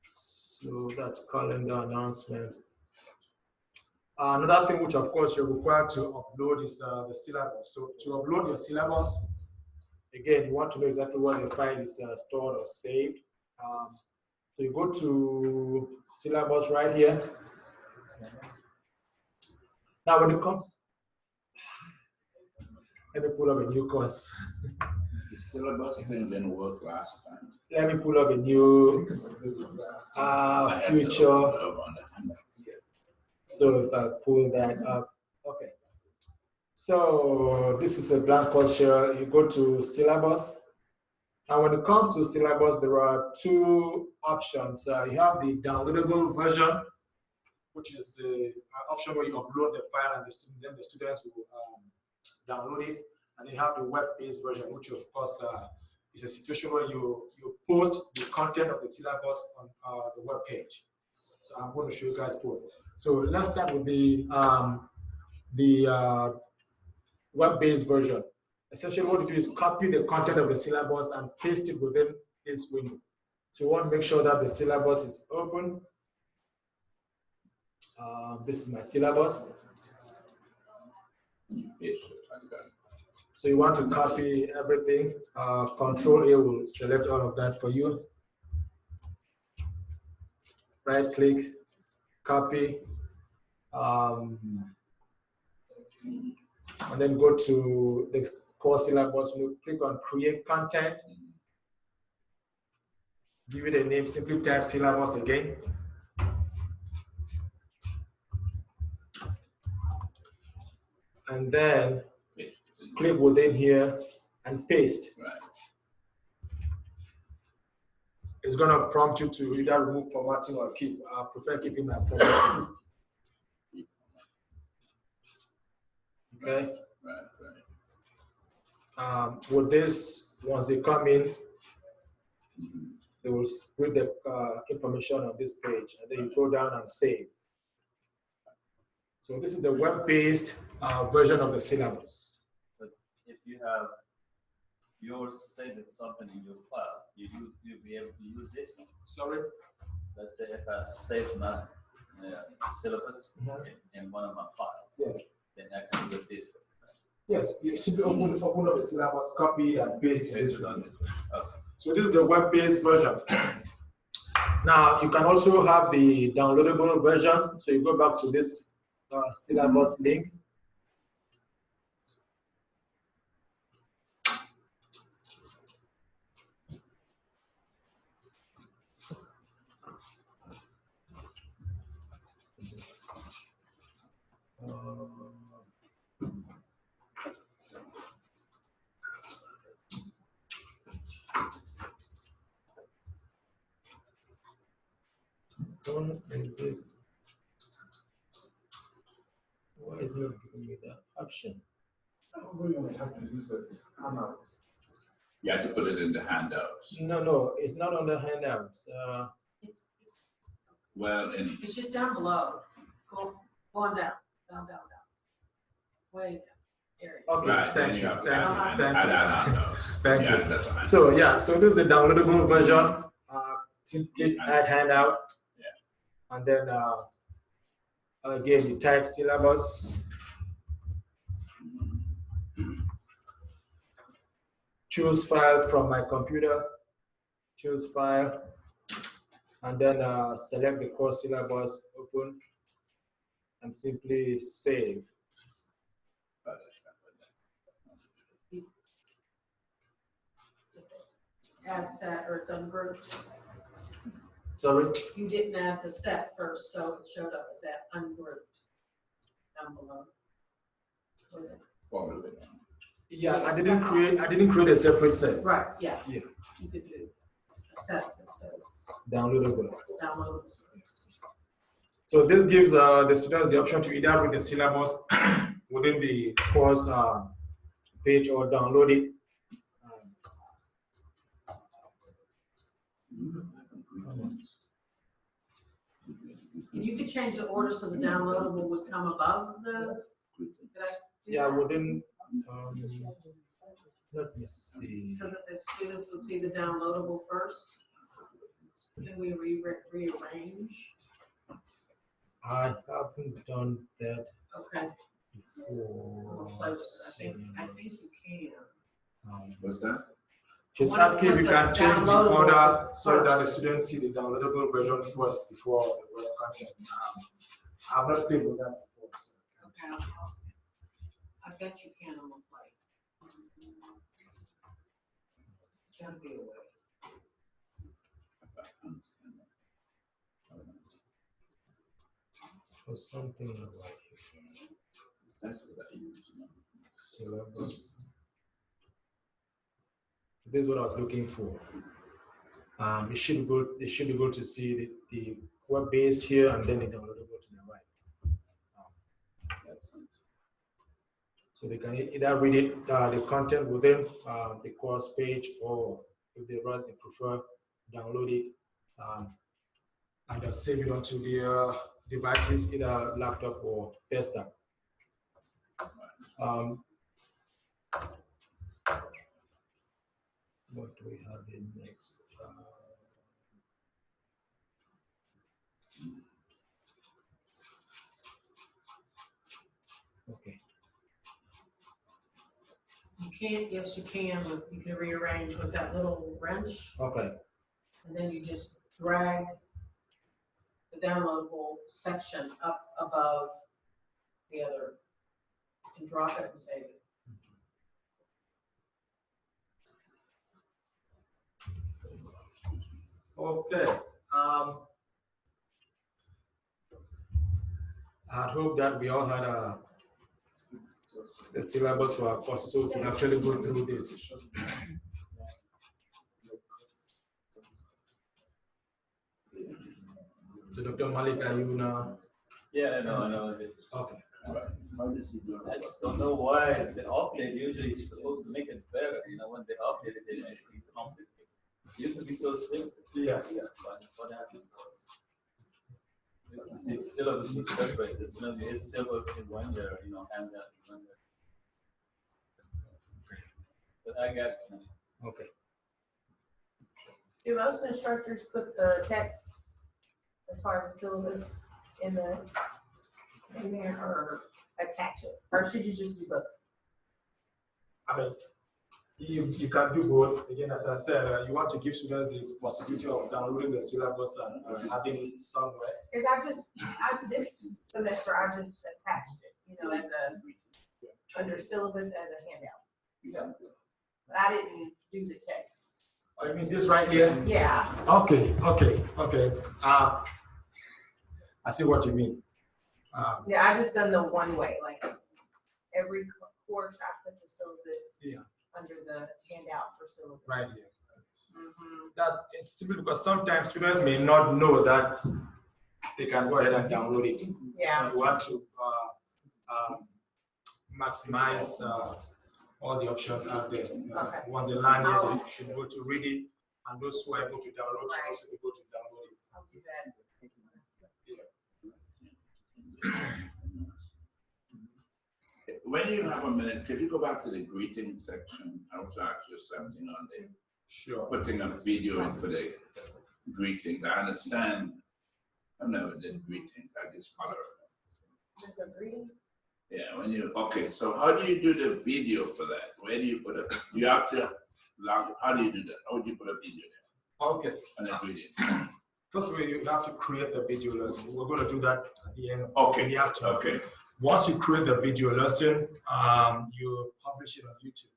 So that's calendar announcement. Another thing which, of course, you're required to upload is the syllabus. So to upload your syllabus, again, you want to know exactly where the file is stored or saved. So you go to syllabus right here. Now, when it comes, let me pull up a new course. The syllabus thing didn't work last time. Let me pull up a new future. So if I pull that up, okay. So this is a blank course here. You go to syllabus. And when it comes to syllabus, there are two options. You have the downloadable version, which is the option where you upload the file and then the students will download it. And you have the web-based version, which of course is a situation where you post the content of the syllabus on the web page. So I'm going to show you guys both. So let's start with the web-based version. Essentially, what you do is copy the content of the syllabus and paste it within this window. So you want to make sure that the syllabus is open. This is my syllabus. So you want to copy everything. Control A will select all of that for you. Right click, copy, and then go to the course syllabus. You click on create content. Give it a name, simply type syllabus again. And then click within here and paste. Right. It's going to prompt you to either remove formatting or keep. I prefer keeping my formatting. Okay. With this, once they come in, they will put the information on this page, and then you go down and save. So this is the web-based version of the syllabus. But if you have yours saved something in your file, you'll be able to use this one. Sorry? Let's say if I save my syllabus in one of my files, Yes. then I can do this one. Yes, you simply open up the syllabus, copy and paste this one. Okay. So this is the web-based version. Now you can also have the downloadable version. So you go back to this syllabus link. Why is it not giving me that option? We may have to use the handouts. You have to put it in the handouts. No, it's not on the handouts. It's Well, in it's just down below. Go on down. Way down. Area. Okay, right, then thank you you, have to thank add you, thank add you. that handouts. Thank Yes, you. that's fine. So yeah, so this is the downloadable version. To click add handout. Yeah. And then again, you type syllabus. Choose file from my computer. Choose file. And then select the course syllabus, open, and simply save. Add set or it's ungrouped. Sorry? You didn't add the set first, so it showed up as that ungrouped down below. Probably. Yeah, I didn't create a separate set. Right, yeah. Yeah. You could do a set that says Downloadable. download. So this gives the students the option to either read the syllabus within the course page or download it. You could change the order so the downloadable would come above the. Did I do Yeah, that? within, let me see. So that the students would see the downloadable first? Then we rearrange? I haven't done that Okay. before. Close. I think you can. What's that? She's I wonder asking if if you the can change the downloadable order so that the first. students see the downloadable version first before the web content. I've not played with that before. So I can't. Okay. I bet you can on the plate. Gotta be a way. I understand that. Or something like That's what I use. syllabus. This is what I was looking for. It should be able to see the web-based here and then the downloadable to the right. That's nice. So they can either read it, the content within the course page, or if they prefer, download it and they'll save it onto their devices, either laptop or desktop. What do we have in next? Okay. You can't, yes, you can, you can rearrange with that little wrench, Okay. and then you just drag the downloadable section up above the other, and drop it and save it. Okay. I hope that we all had the syllabus for our course, so we can actually go through this. So Dr. Malik, are you now? Yeah, I know. Okay. I just don't know why the update usually is supposed to make it better. When they update it, they make it complicated. It used to be so simple. Yes. But what happens is this syllabus was separated. It's syllabus in one year, and that in 1 year. But I got it. Okay. Do most instructors put the text as far as the syllabus in there or attach it? Or should you just do both? I mean, you can do both. Again, as I said, you want to give students the possibility of downloading the syllabus and having it somewhere. Because this semester, I just attached it, as under syllabus as a handout. But I didn't do the text. Oh, you mean this right here? Yeah. Okay. I see what you mean. Yeah, I just done the one way, like every course I put the syllabus under the handout for syllabus. Right here. Mm-hmm. That it's simply because sometimes students may not know that they can go ahead and download it. Yeah. You want to maximize all the options out there. Okay. Once they land here, they should be able to read it, and those who are able to download should also be able to download it. I'll do that. When you have a minute, could you go back to the greeting section? I was asked you something on the Sure. putting a video in for the greetings. I understand. I never did greetings. I just follow. Just a greeting? Yeah, when you okay, so how do you do the video for that? Where do you put it? You have to log. How do you do that? How would you put a video there? Okay. And a greeting. First of all, you have to create the video lesson. We're going to do that at the end. Okay. In the afternoon. Okay. Once you create the video lesson, you publish it on YouTube.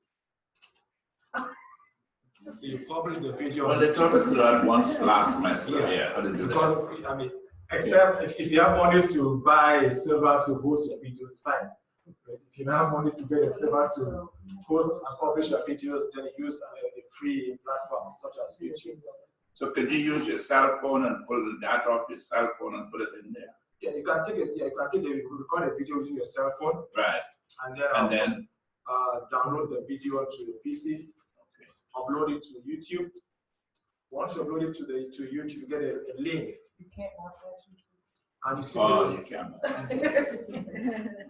So you publish the video. Well, they taught us that once last semester. Yeah, how to do that. Because, I mean, except if you have money to buy a server to host your videos, fine. But if you don't have money to get a server to host and publish your videos, then you use a free platform such as YouTube. So can you use your cell phone and pull the data off your cell phone and put it in there? Yeah, you can take it. Yeah, you can take it. Record a video using your cell phone. Right. And then download the video to your PC. Okay. Upload it to YouTube. Once you upload it to YouTube, you get a link. You can't watch that. And you see. Oh, you can.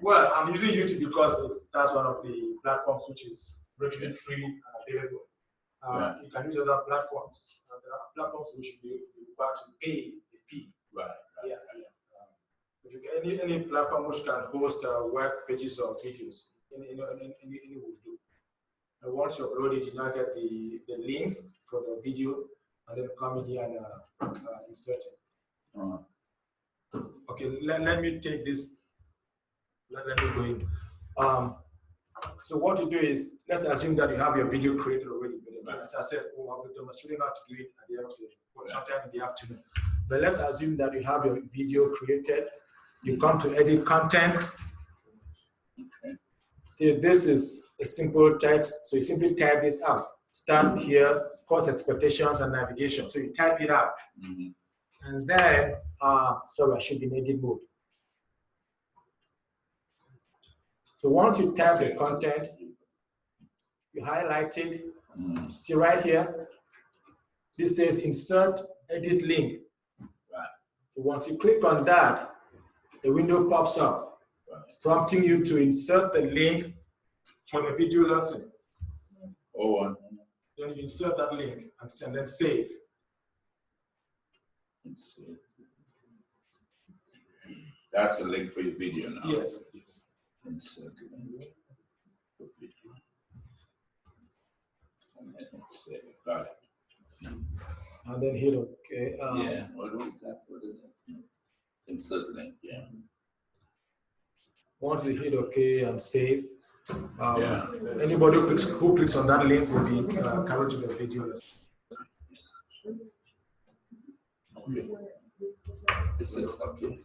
Well, I'm using YouTube because that's one of the platforms which is really free and available. You can use other platforms. There are platforms which should be required to pay a fee. Right. Yeah. If you get any platform which can host web pages or videos, any will do. And once you upload it, you now get the link for the video, and then come in here and insert it. Okay, let me take this. Let me go in. So what you do is, let's assume that you have your video created already. As I said, I'll be demonstrating how to do it at the end of the day, or sometime in the afternoon. But let's assume that you have your video created. You come to edit content. See, this is a simple text. So you simply type this out. Start here, course expectations and navigation. So you type it out. And then, sorry, I should be in edit mode. So once you type the content, you highlight it. See right here, this says insert edit link. Right. So once you click on that, a window pops up, prompting you to insert the link for the video lesson. Oh, Then you insert that link and then save. That's the link for your video now. Yes. Insert link for video. And then save. Got it. And then hit OK. Yeah. What is that? What is that? Insert link. Yeah. Once you hit OK and save, anybody who clicks on that link will be carried to the video lesson. Okay. This is okay.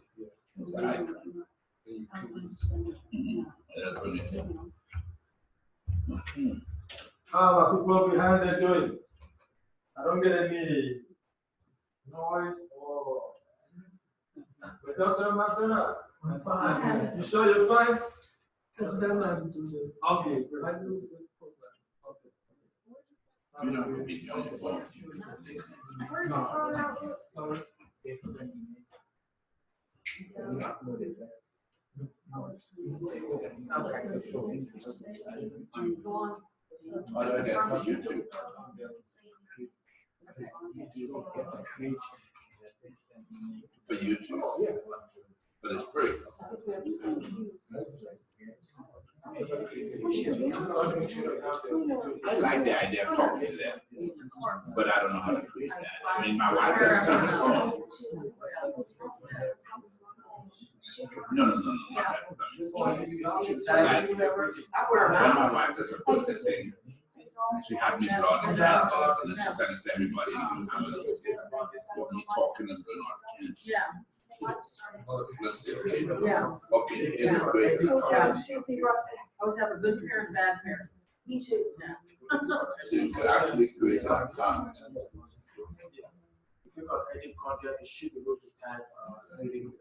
It's an icon. How are people behind there doing? I don't get any noise or. But Dr. McDonald, I'm fine. You sure you're fine? Okay. You don't have to be on your phone. No. Sorry. How do I get on YouTube? For YouTube? Yeah. But it's free. I like the idea of talking to them, but I don't know how to create that. I mean, my wife does it on the phone. No. Like, when my wife does a post thing, she had me draw the handles and then she sent it to everybody and you have it me talking and going on. Yeah. Let's see, okay. Yeah. Okay, it's a great. Yeah. Always have a good parent, bad parent. Me too. Yeah. So you could actually create a content. If you got edit content, you should be able to type editing.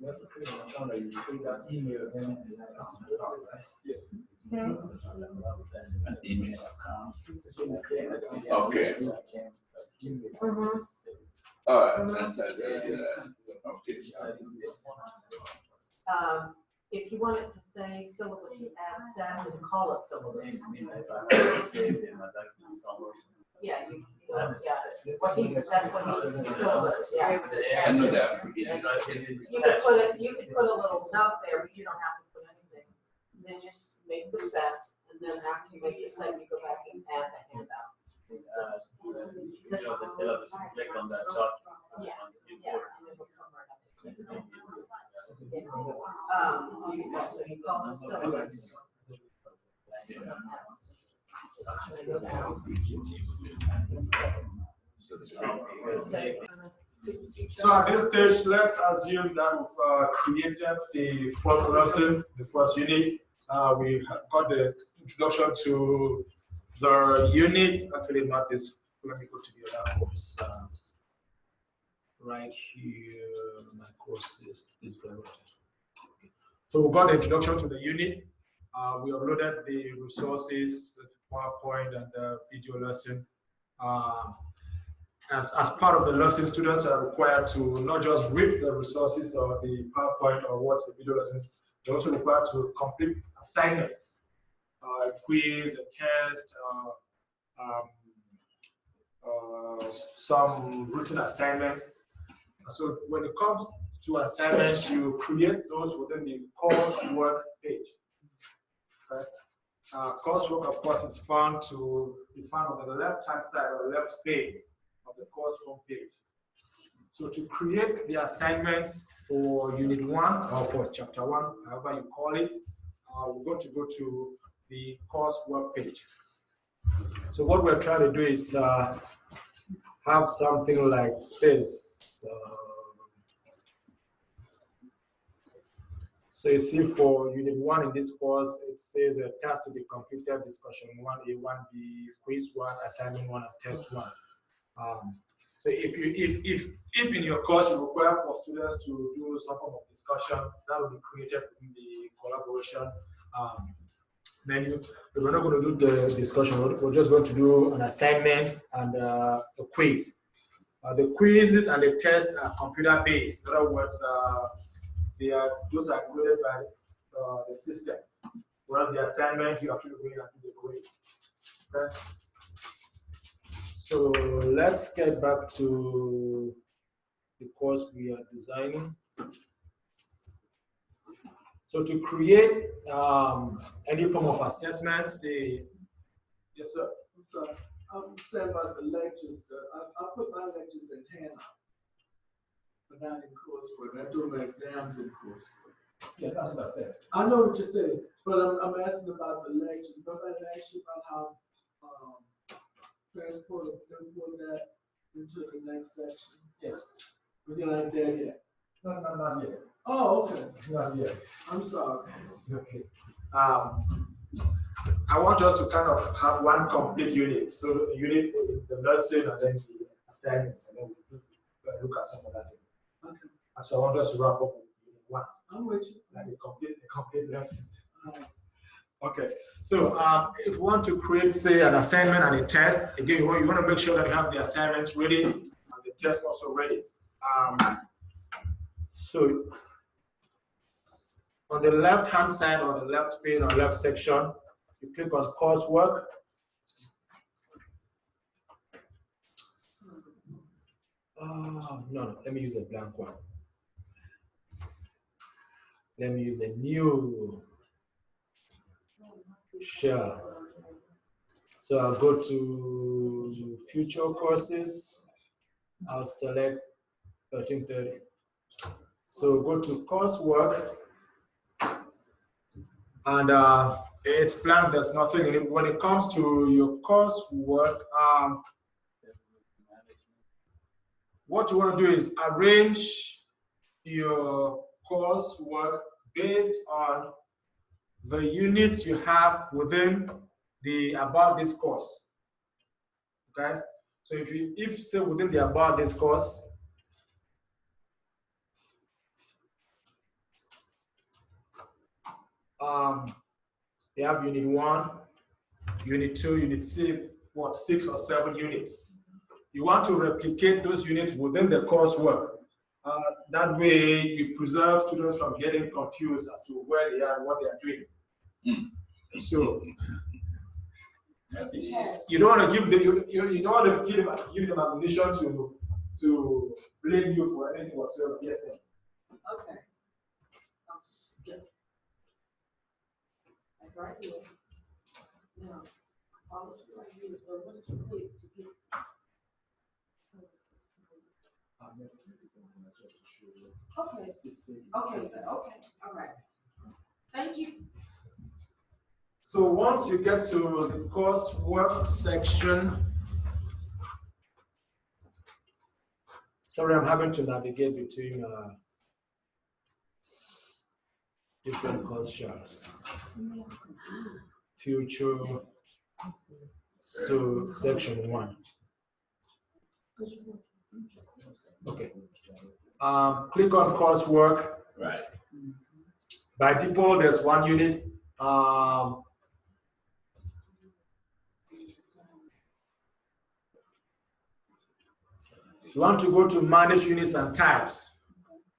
You have to create an account and you create that email and yes. An email account. Okay. All right. Okay. If you want it to say syllabus, you add SAT and call it syllabus. Yeah, that's what he syllabus, yeah. I know that. You could put a little note there, but you don't have to put anything. Then just make the set, and then after you make the set, you go back and add the handout. The syllabus, click on that dot. Yeah, on the yeah, keyboard. and it'll come right up. So you call the syllabus. So at this stage, let's assume that we've created the first lesson, the first unit. We have got the introduction to the unit. Actually, not this. Let me go to the other course. Right here, my course is this guy right here. So we got the introduction to the unit. We uploaded the resources, PowerPoint, and the video lesson. As part of the lesson, students are required to not just read the resources or the PowerPoint or watch the video lessons, they're also required to complete assignments, a quiz, a test, some written assignment. So when it comes to assignments, you create those within the coursework page. Okay? Coursework, of course, is found on the left-hand side or left pane of the course homepage. So to create the assignments for Unit 1 or for Chapter 1, however you call it, we're going to go to the coursework page. So what we're trying to do is have something like this. So you see for Unit 1 in this course, it says a task to be completed, discussion 1A, 1B, quiz 1, assignment 1, and test 1. So if in your course you require for students to do some form of discussion, that will be created in the collaboration menu. But we're not going to do the discussion. We're just going to do an assignment and a quiz. The quizzes and the tests are computer-based. In other words, those are graded by the system. Whereas the assignment, you actually go in and do the grade. Okay? So let's get back to the course we are designing. So to create any form of assessment, say, yes, sir. I'm sorry. I'm saying about the lectures. I put my lectures in handout, but not in coursework. I do my exams in coursework. Yeah, that's what I said. I know what you're saying, but I'm asking about the lectures. Nobody asked you about how transport that into the next section. Yes. We're not there yet. No, not yet. Oh, okay. Not yet. I'm sorry. It's okay. I want us to kind of have one complete unit. So the unit, the lesson, and then the assignments, and then we look at some of that. Okay. And so I want us to wrap up with unit 1. I'm with you. Like a complete lesson. Okay. So if you want to create, say, an assignment and a test, again, you want to make sure that you have the assignment ready and the test also ready. So on the left-hand side or the left pane or left section, you click on coursework. No, let me use a blank one. Let me use a new share. So I'll go to future courses. I'll select 1330. So go to coursework. And it's blank, there's nothing in it. When it comes to your coursework, what you want to do is arrange your coursework based on the units you have within the about this course. Okay, so if say within the about this course, you have unit 1, unit 2, unit 6 or 7 units. You want to replicate those units within the coursework. That way, you preserve students from getting confused as to where they are and what they are doing. So, you don't want to give them you don't want to give them ammunition to blame you for anything whatsoever. Yes, ma'am. Okay. I'm stuck. Like right here. Now, all of you right here, so what did you click to get? Okay, all right. Thank you. So once you get to the coursework section, sorry, I'm having to navigate between different course charts. Future, so section 1. Okay. Click on coursework. Right. By default, there's 1 unit. You want to go to manage units and types.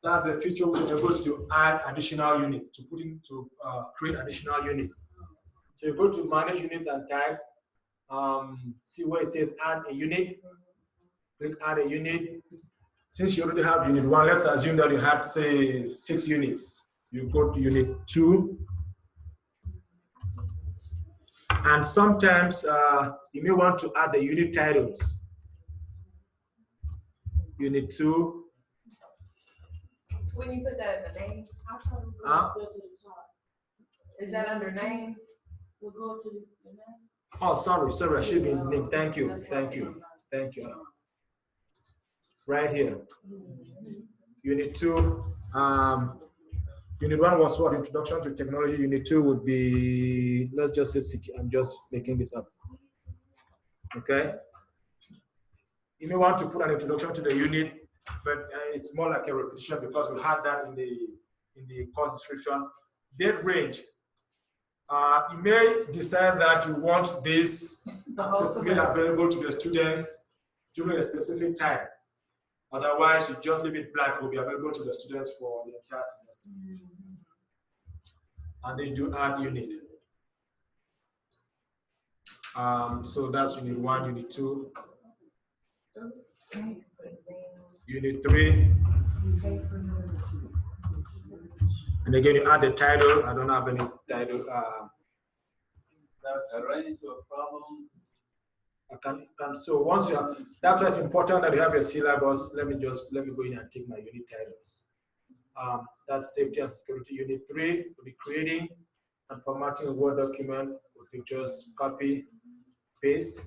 That's a feature which enables you to add additional units, to put in to create additional units. So you go to manage units and type. See where it says add a unit. Click add a unit. Since you already have unit 1, let's assume that you have, say, 6 units. You go to unit 2. And sometimes you may want to add the unit titles. Unit 2. When you put that in the name, Go to the top. is that under name? We'll go to the name. Oh, sorry, I should be named. Thank you. Right here. Unit 2. Unit 1 was what? Introduction to technology. Unit 2 would be, let's just say, I'm just making this up. Okay. You may want to put an introduction to the unit, but it's more like a repetition because we had that in the course description. Date range. You may decide that you want this made available to the students during a specific time. Otherwise, you just leave it blank. It will be available to the students for the entire semester. And then you add unit. So that's unit 1, unit 2. Unit 3. And again, you add the title. I don't have any title. I ran into a problem. So once you have, that's why it's important that you have your syllabus. Let me go in and take my unit titles. That's safety and security. Unit 3 will be creating and formatting a Word document with pictures, copy, paste.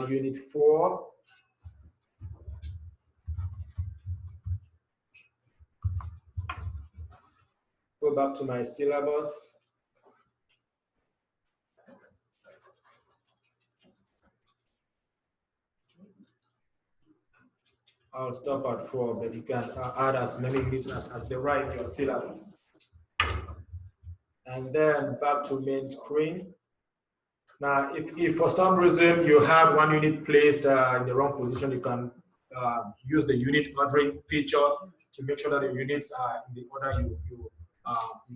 Unit 4. Go back to my syllabus. I'll stop at 4, but you can add as many units as they write in your syllabus. And then back to main screen. Now, if for some reason you have 1 unit placed in the wrong position, you can use the unit ordering feature to make sure that the units are in the order you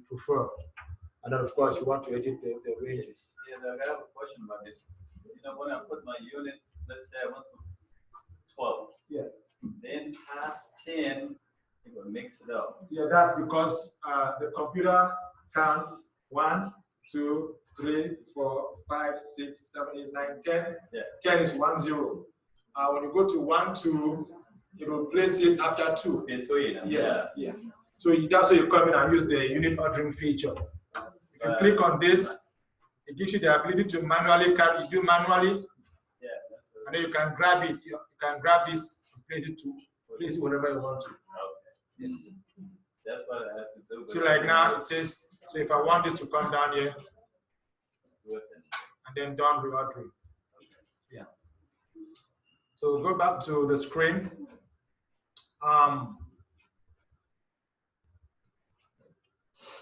prefer. And then, of course, you want to edit the ranges. Yeah, I have a question about this. You know, when I put my units, let's say I went to 12. Yes. Then past 10, it will mix it up. Yeah, that's because the computer counts 1, 2, 3, 4, 5, 6, 7, 8, 9, 10. Yeah. 10 is 1, 0. When you go to 1, 2, it will place it after 2. Between. Yes. Yeah. So that's why you come in and use the unit ordering feature. If you click on this, it gives you the ability to manually carry. You do manually. Yeah. That's and then you can grab it. You can grab this and place it wherever you want to. Okay. Yeah. That's what I have to do. So like now it says, so if I want this to come down here, and then done reordering. Yeah. So go back to the screen.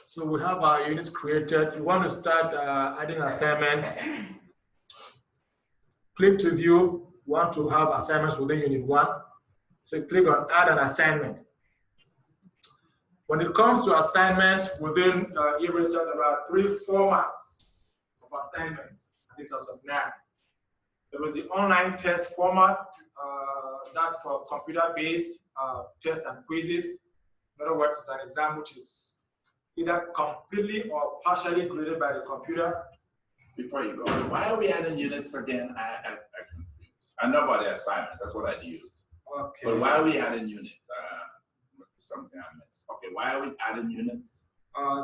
So we have our units created. You want to start adding assignments. Click to view. You want to have assignments within unit 1. So click on add an assignment. When it comes to assignments within eRacer, there are 3 formats of assignments, at least as of now. There is the online test format, that's for computer-based tests and quizzes. In other words, an exam which is either completely or partially graded by the computer. Before you go, why are we adding units again? I'm confused. I know about the assignments, that's what I use. Okay. But why are we adding units? Something I missed. Okay, why are we adding units?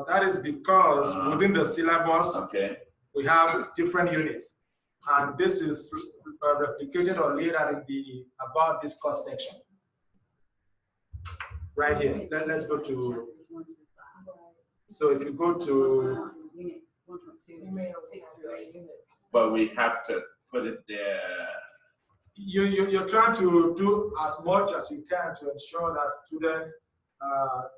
That is because within the syllabus, we have different units. And this is replicated or laid out in the about this course section. Right here. Then let's go to, so if you go to, but we have to put it there. You're trying to do as much as you can to ensure that students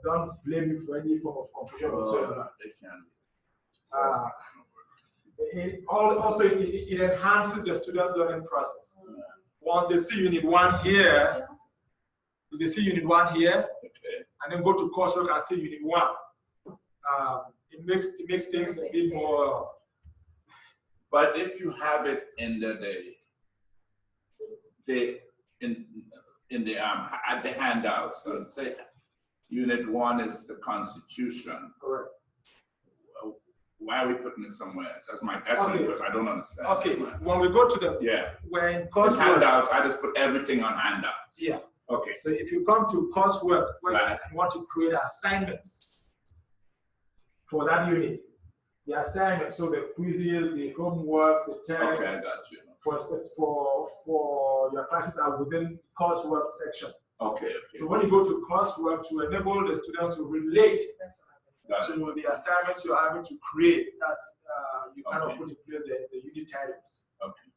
don't blame you for any form of confusion whatsoever. They can. It enhances the students' learning process. Once they see unit 1 here, they see unit 1 here, and then go to coursework and see unit 1. It makes things a bit more. But if you have it in at the handouts, so say unit 1 is the Constitution. Correct. Why are we putting it somewhere else? That's my question, because I don't understand. Okay, when we go to the when coursework handouts, I just put everything on handouts. Yeah. Okay. So if you come to coursework where you want to create assignments for that unit, the assignments, so the quizzes, the homeworks, the tests. Okay, I got you. For your classes are within coursework section. Okay. So when you go to coursework, to enable the students to relate to the assignments you're having to create, that you kind of put in place the unit titles. Okay.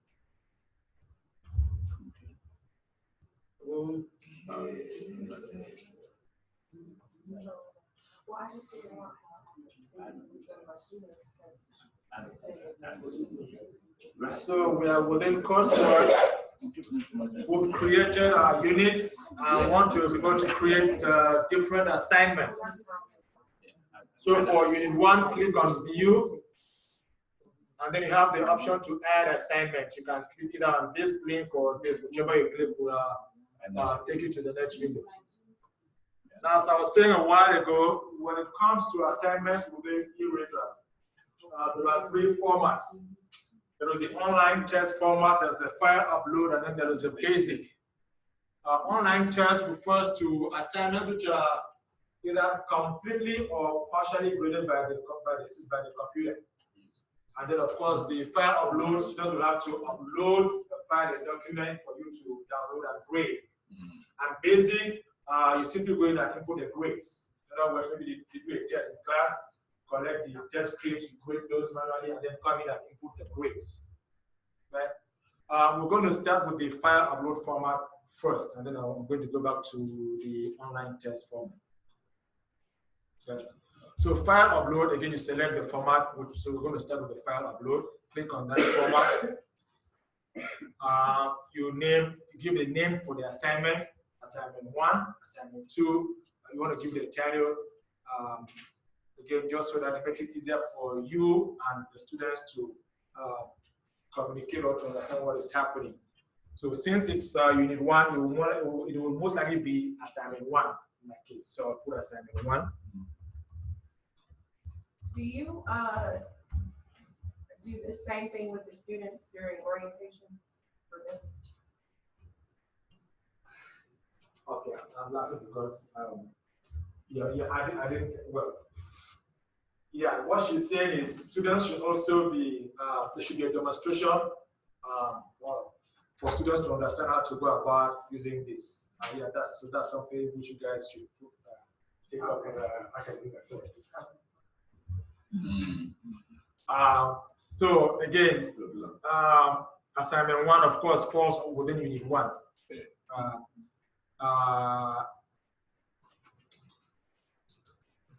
So we are within coursework. We've created our units and want to be able to create different assignments. So for unit 1, click on view, and then you have the option to add assignments. You can click either on this link or this, whichever you click will take you to the next window. Now, as I was saying a while ago, when it comes to assignments within eRacer, there are 3 formats. There is the online test format, there's the file upload, and then there is the basic. Online test refers to assignments which are either completely or partially graded by the computer. And then, of course, the file upload, students will have to upload the file, a document for you to download and grade. And basic, you simply go in and input the grades. In other words, maybe you do a test in class, collect the test scripts, grade those manually, and then come in and input the grades. Right? We're going to start with the file upload format first, and then I'm going to go back to the online test format. Okay. So file upload, again, you select the format. So we're going to start with the file upload. Click on that format. You give the name for the assignment. Assignment 1, assignment 2. You want to give the title. Again, just so that it makes it easier for you and the students to communicate or to understand what is happening. So since it's unit 1, it will most likely be assignment 1 in my case. So I'll put assignment 1. Do you do the same thing with the students during orientation for them? Okay, I'm laughing because I didn't well. Yeah, what she's saying is students should also be there should be a demonstration for students to understand how to go about using this. Yeah, that's something which you guys should take up in academic affairs. So again, assignment 1, of course, falls within unit 1.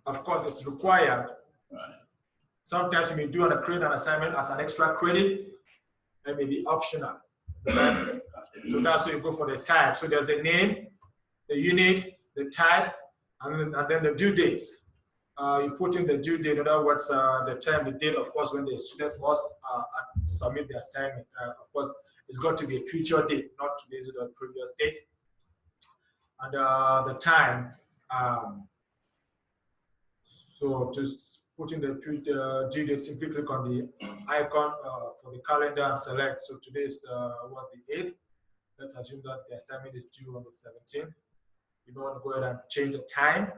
of course, it's required. Right. Sometimes you may do and create an assignment as an extra credit, and may be optional. Right? So that's where you go for the type. So there's the name, the unit, the type, and then the due date. You put in the due date, in other words, the time, the date, of course, when the students must submit the assignment. Of course, it's got to be a future date, not today's or the previous date. And the time. So just put in the due date, simply click on the icon for the calendar and select. So today is the 8th. Let's assume that the assignment is due on the 17th. You want to go ahead and change the time.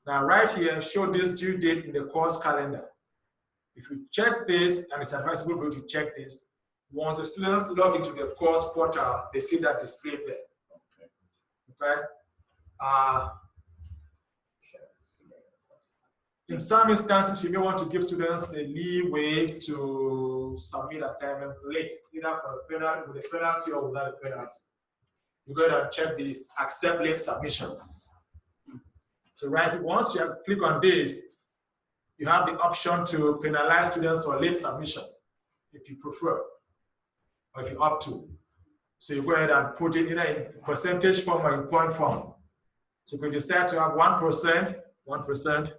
Now, right here, show this due date in the course calendar. If you check this, and it's advisable for you to check this, once the students log into the course portal, they see that displayed there. Okay. In some instances, you may want to give students a leeway to submit assignments late, either for a penalty, with a penalty or without a penalty. You go ahead and check this, accept late submissions. So once you click on this, you have the option to penalize students for late submission, if you prefer, or if you opt to. So you go ahead and put it either in percentage form or in point form. So you can decide to have 1%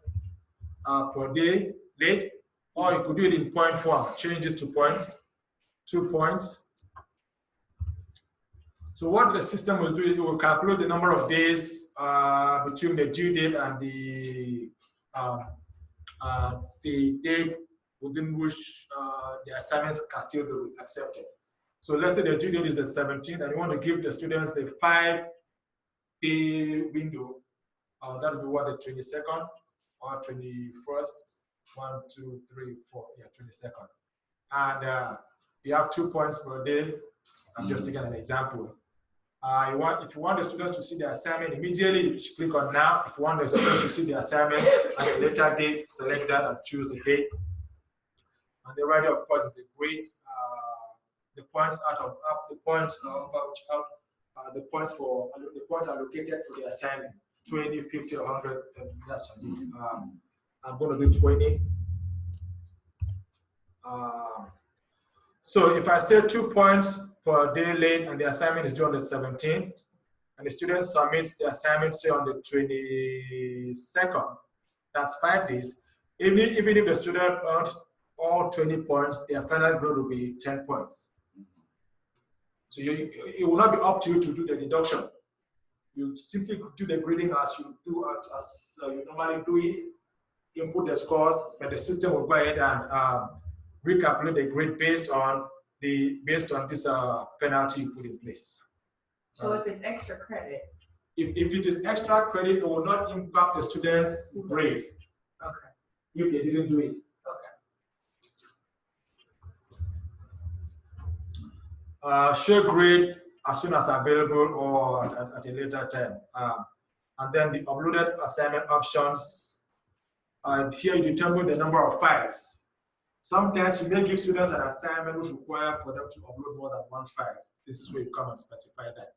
per day late, or you could do it in point form, change it to points, 2 points. So what the system will do, it will calculate the number of days between the due date and the date within which the assignments can still be accepted. So let's say the due date is the 17th, and you want to give the students a 5-day window. That would be what, the 22nd or 21st? 1, 2, 3, 4. Yeah, 22nd. And you have 2 points per day. I'm just taking an example. If you want the students to see the assignment immediately, you should click on now. If you want the students to see the assignment at a later date, select that and choose the date. And the right, of course, is the grade. The points the points allocated for the assignment. 20, 50, or 100. That's I'm going to do 20. So if I say 2 points per day late and the assignment is due on the 17th, and the student submits the assignment, say, on the 22nd, that's 5 days. Even if the student earned all 20 points, their final grade will be 10 points. So it will not be up to you to do the deduction. You simply do the grading as you normally do it, input the scores, but the system will go ahead and recalculate the grade based on this penalty you put in place. So if it's extra credit. If it is extra credit, it will not impact the student's grade. Okay. If they didn't do it. Okay. Share grade as soon as available or at a later time. And then the uploaded assignment options. Here you determine the number of files. Sometimes you may give students an assignment which require for them to upload more than 1 file. This is where you come and specify that.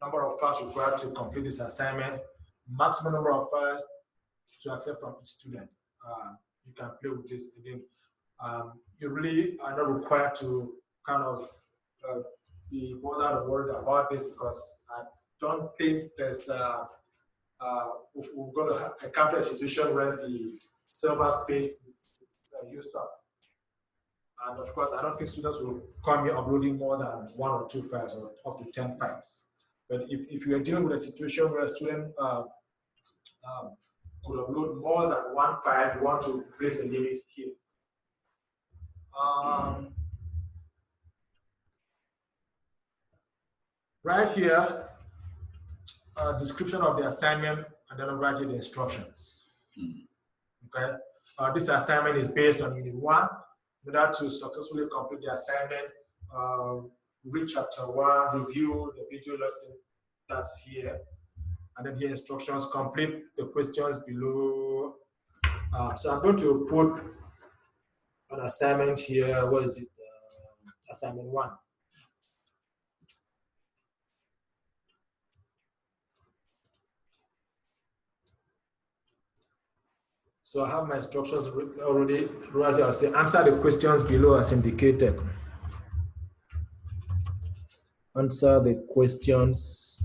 Number of files required to complete this assignment, maximum number of files to accept from each student. You can play with this again. You really are not required to kind of be bothered or worried about this, because I don't think there's we're going to encounter a situation where the server space is used up. And of course, I don't think students will come here uploading more than 1 or 2 files or up to 10 files. But if you are dealing with a situation where a student could upload more than 1 file, you want to place a limit here. Right here, description of the assignment, and then I'll write you the instructions. Okay. This assignment is based on Unit 1. In order to successfully complete the assignment, read Chapter 1, review the video lesson that's here, and then the instructions, complete the questions below. So I'm going to put an assignment here. What is it? Assignment 1. So I have my instructions already right here. I'll say answer the questions below as indicated. Answer the questions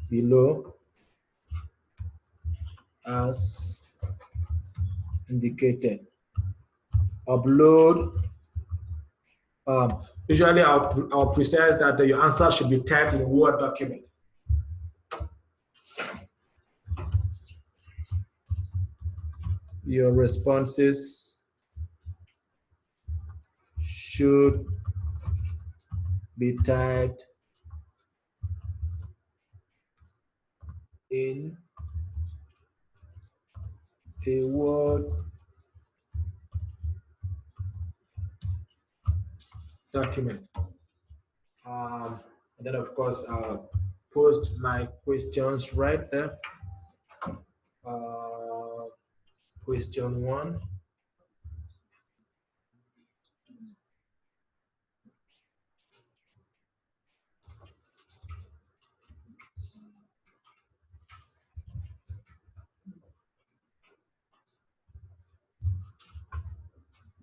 below as indicated. Upload. Usually I'll precise that your answer should be typed in a Word document. Your responses should be typed in a Word document. And then of course I'll post my questions right there. Question 1.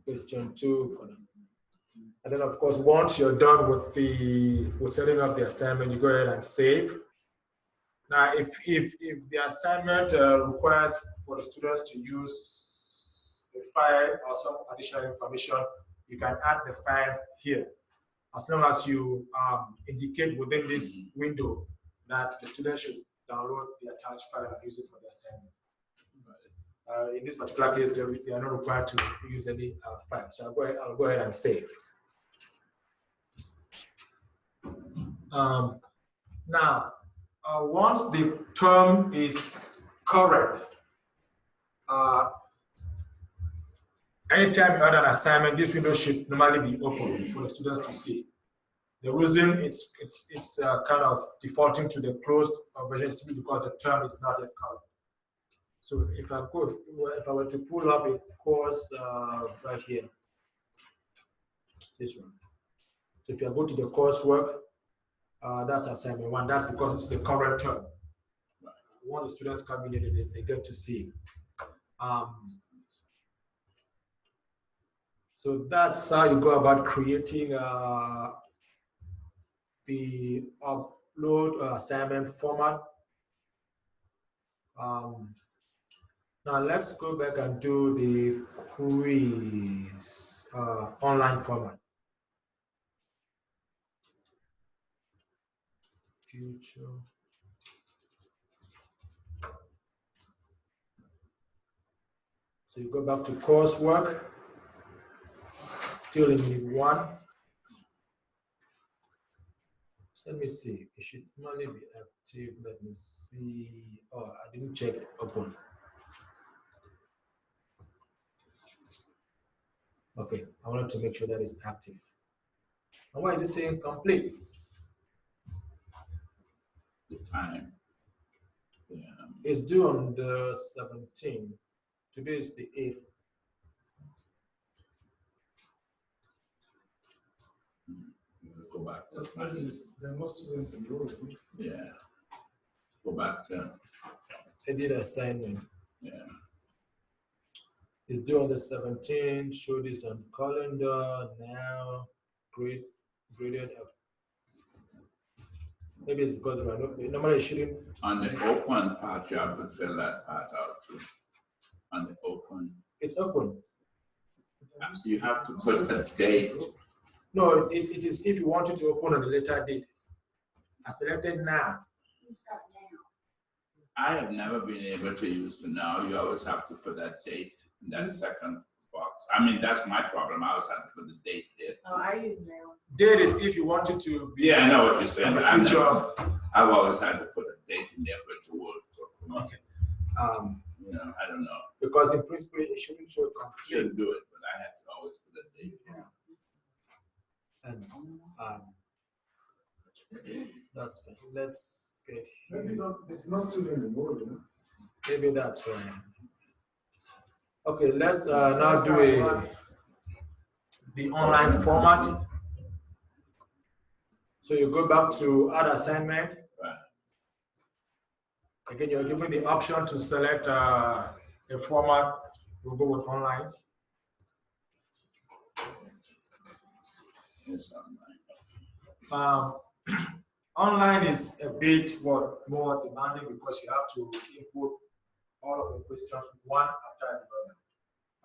Question 2. And then of course, once you're done with setting up the assignment, you go ahead and save. Now, if the assignment requires for the students to use a file or some additional information, you can add the file here, as long as you indicate within this window that the student should download the attached file and use it for the assignment. In this particular case, they are not required to use any file. So I'll go ahead and save. Now, once the term is correct, anytime you add an assignment, this window should normally be open for the students to see. The reason it's kind of defaulting to the closed version is simply because the term is not yet correct. So if I were to pull up a course right here, this one. So if you go to the coursework, that's assignment 1. That's because it's the current term. Once the students come in, they get to see. So that's how you go about creating the upload assignment format. Now let's go back and do the quiz online format. Future. So you go back to coursework, still in unit 1. Let me see, it should normally be active. Let me see. Oh, I didn't check open. Okay, I wanted to make sure that it's active. And why is it saying complete? The time. Yeah. It's due on the 17th. Today is the 8th. Go back to there are no students enrolled. yeah. Go back to I did assignment. yeah. It's due on the 17th. Show this on calendar now. Graded up. Maybe it's because normally it shouldn't. On the open part, you have to fill that part out too. On the open. It's open. So you have to put a date. No, it is if you want it to open on a later date. I selected now. I have never been able to use the now. You always have to put that date in that second box. I mean, that's my problem. I always have to put the date there. Oh, I use now. Date is if you want it to be. Yeah, I know what you're saying, but I've always had to put a date in there for it to work. So, okay. You know, I don't know. Because in principle it shouldn't show I complete. shouldn't do it, but I have to always put a date. And that's fine. Let's get Maybe not, it's not student enrolled. maybe that's right. Okay, let's now do the online format. So you go back to add assignment. Right. Again, you're given the option to select a format. We'll go with online. Yes, online. Online is a bit more demanding because you have to input all of the questions one after the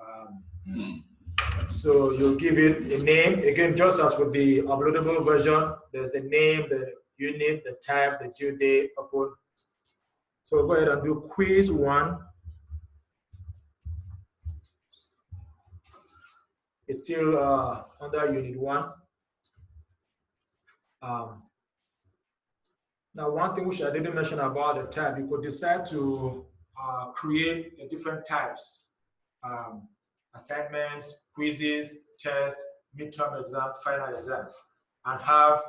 other. So you'll give it a name. Again, just as with the uploadable version, there's a name, the unit, the type, the due date, upload. So go ahead and do quiz 1. It's still under unit 1. Now, one thing which I didn't mention about the type, you could decide to create different types. Assignments, quizzes, tests, midterm exam, final exam, and have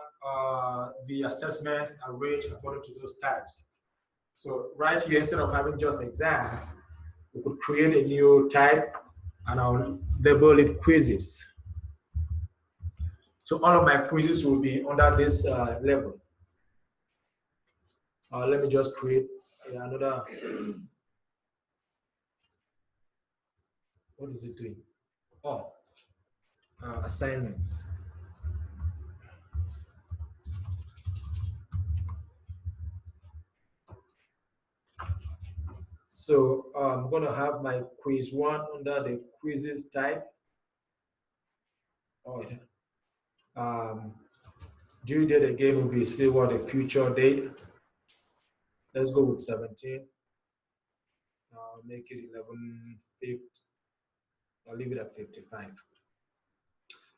the assessments arranged according to those types. So right here, instead of having just exam, we could create a new type and I'll label it quizzes. So all of my quizzes will be under this label. Let me just create another. What is it doing? Oh, assignments. So I'm going to have my quiz 1 under the quizzes type. Due date again will be, say what, the future date. Let's go with 17. Make it 11:50. I'll leave it at 55.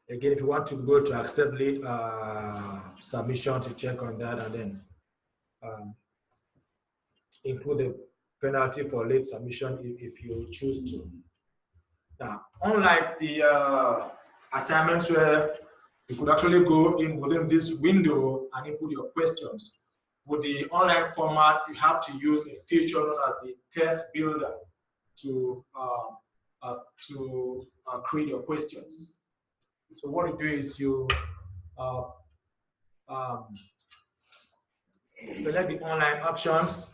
Again, if you want to go to accept late submission, to check on that and then include the penalty for late submission if you choose to. Now, unlike the assignments where you could actually go in within this window and input your questions, with the online format, you have to use a feature known as the test builder to create your questions. So what you do is you select the online options,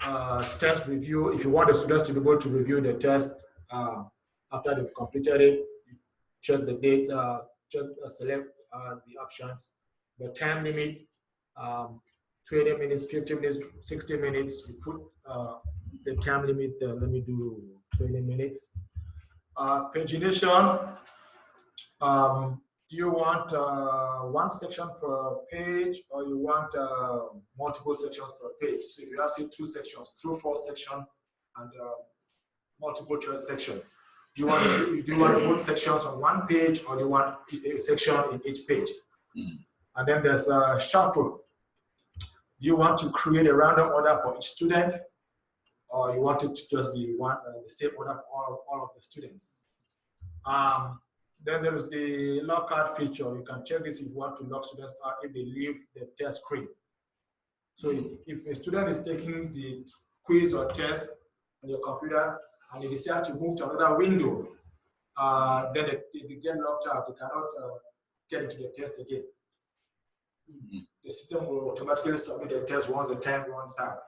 test review. If you want the students to be able to review the test after they've completed it, you check the date, select the options, the time limit, 20 minutes, 50 minutes, 60 minutes. You put the time limit, let me do 20 minutes. Pagination, do you want one section per page or you want multiple sections per page? So if you have, say, 2 sections, true false section and multiple choice section, do you want to put sections on one page or do you want a section in each page? And then there's shuffle. Do you want to create a random order for each student or you want it to just be the same order for all of the students? Then there is the lockout feature. You can check this if you want to lock students out if they leave the test screen. So if a student is taking the quiz or test on your computer and they decide to move to another window, then they get locked out. They cannot get into the test again. The system will automatically submit the test once the time runs out.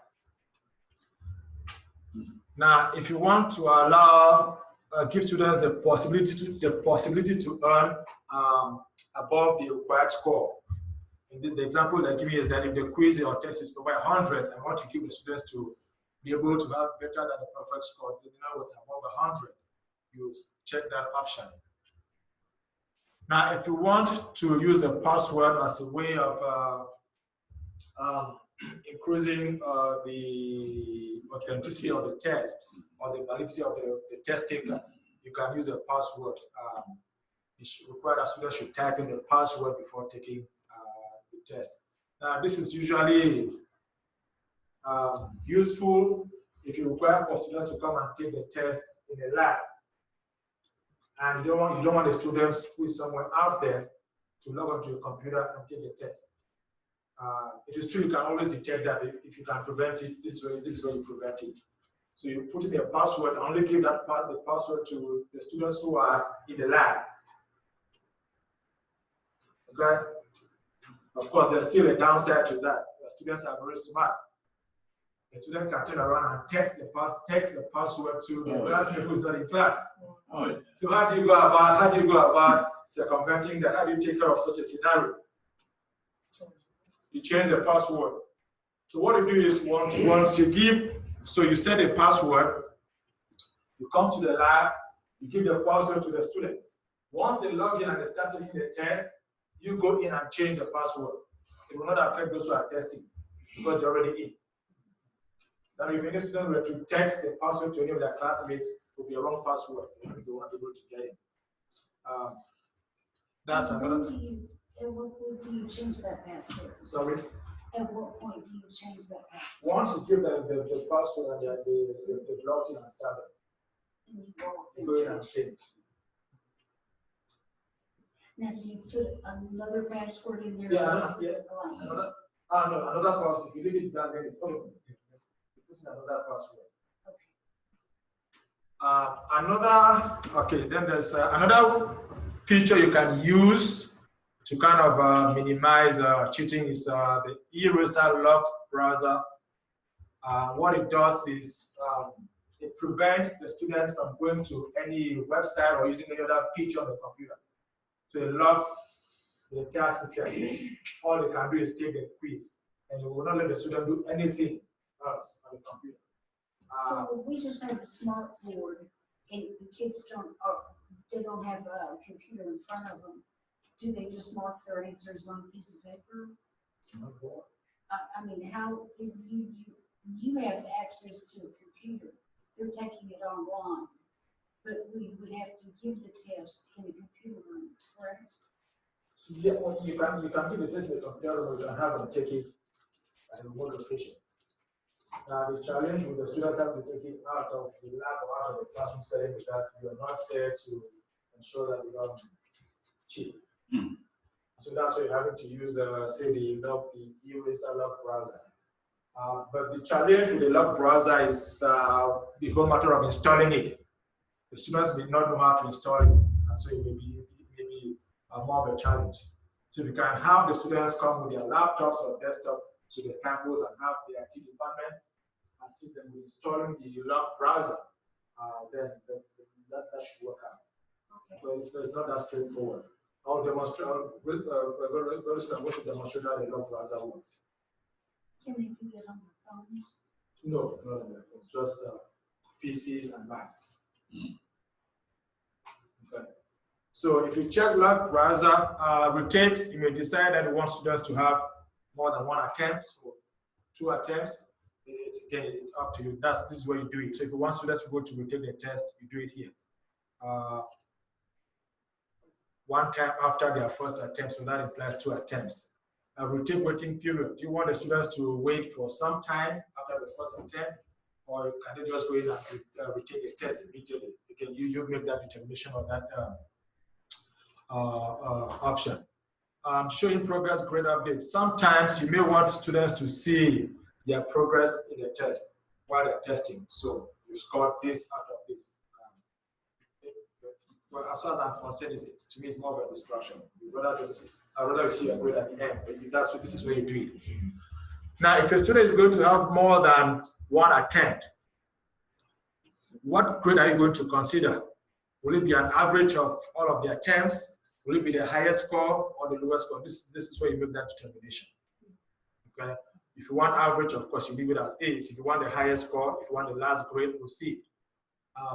Now, if you want to allow give students the possibility to earn above the required score. In the example that I give you is that if the quiz or test is over 100, I want to give the students to be able to have better than the perfect score. In other words, above 100, you check that option. Now, if you want to use a password as a way of increasing the authenticity of the test or the validity of the test taker, you can use a password. It should require that students should type in the password before taking the test. Now, this is usually useful if you require for students to come and take the test in a lab. And you don't want the students who is somewhere out there to log onto your computer and take the test. It is true you can always detect that if you can prevent it. This is where you prevent it. So you put in a password and only give the password to the students who are in the lab. Okay. Of course, there's still a downside to that. The students are very smart. The student can turn around and text the password to the classmate who's not in class. Oh, yeah. So how do you go about circumventing that? How do you take care of such a scenario? You change the password. So what you do is once you set a password, you come to the lab, you give the password to the students. Once they log in and they start taking the test, you go in and change the password. It will not affect those who are testing because they're already in. Now, if any student were to text the password to any of their classmates, it would be a wrong password. They won't be able to get it. That's another. At what point do you change that password? Sorry? At what point do you change that password? Once you give them the password and they've logged in and started, you go in and change. Now, do you put another password in there? Yeah, Just yeah. blank? Another password. If you leave it blank, then it's open. You put in another password. Then there's another feature you can use to kind of minimize cheating is the eRacer locked browser. What it does is it prevents the students from going to any website or using any other feature on the computer. So it locks the entire system. All they can do is take the quiz, and it will not let the student do anything else on the computer. So we just have a smart board, and the kids they don't have a computer in front of them. Do they just mark their answers on a piece of paper? Smart board. I mean, how if you have access to a computer? They're taking it online, but we would have to give the test in a computer room, correct? Yeah, well, you can give the test in a computer room and have them take it at a remote location. The challenge with the students have to take it out of the lab or out of the classroom setting is that you are not there to ensure that you don't cheat. So that's why you're having to use, say, the eRacer lock browser. But the challenge with the lock browser is the whole matter of installing it. The students may not know how to install it, and so it may be more of a challenge. So you can have the students come with their laptops or desktop to the campus and have the IT department assist them with installing the lock browser. Then that should work out. Okay. So it's not that straightforward. I'll demonstrate. Very soon I'm going to demonstrate how the lock browser works. Can they do it on their phones? No, it's just PCs and Macs. Okay. So if you check lock browser rotates, you may decide that you want students to have more than one attempt or 2 attempts. It's up to you. This is where you do it. So if you want students to go to rotate the test, you do it here. One time after their first attempt, so that implies 2 attempts. Rotate waiting period. Do you want the students to wait for some time after the first attempt, or can they just go in and rotate the test immediately? Again, you make that determination on that option. Showing progress grade updates. Sometimes you may want students to see their progress in the test while they're testing. So you score this out of this. Well, as far as I'm concerned, to me, it's more of a distraction. I'd rather see a grade at the end. But this is where you do it. Now, if a student is going to have more than 1 attempt, what grade are you going to consider? Will it be an average of all of the attempts? Will it be the highest score or the lowest score? This is where you make that determination. Okay. If you want average, of course, you leave it as A's. If you want the highest score, if you want the last grade, proceed.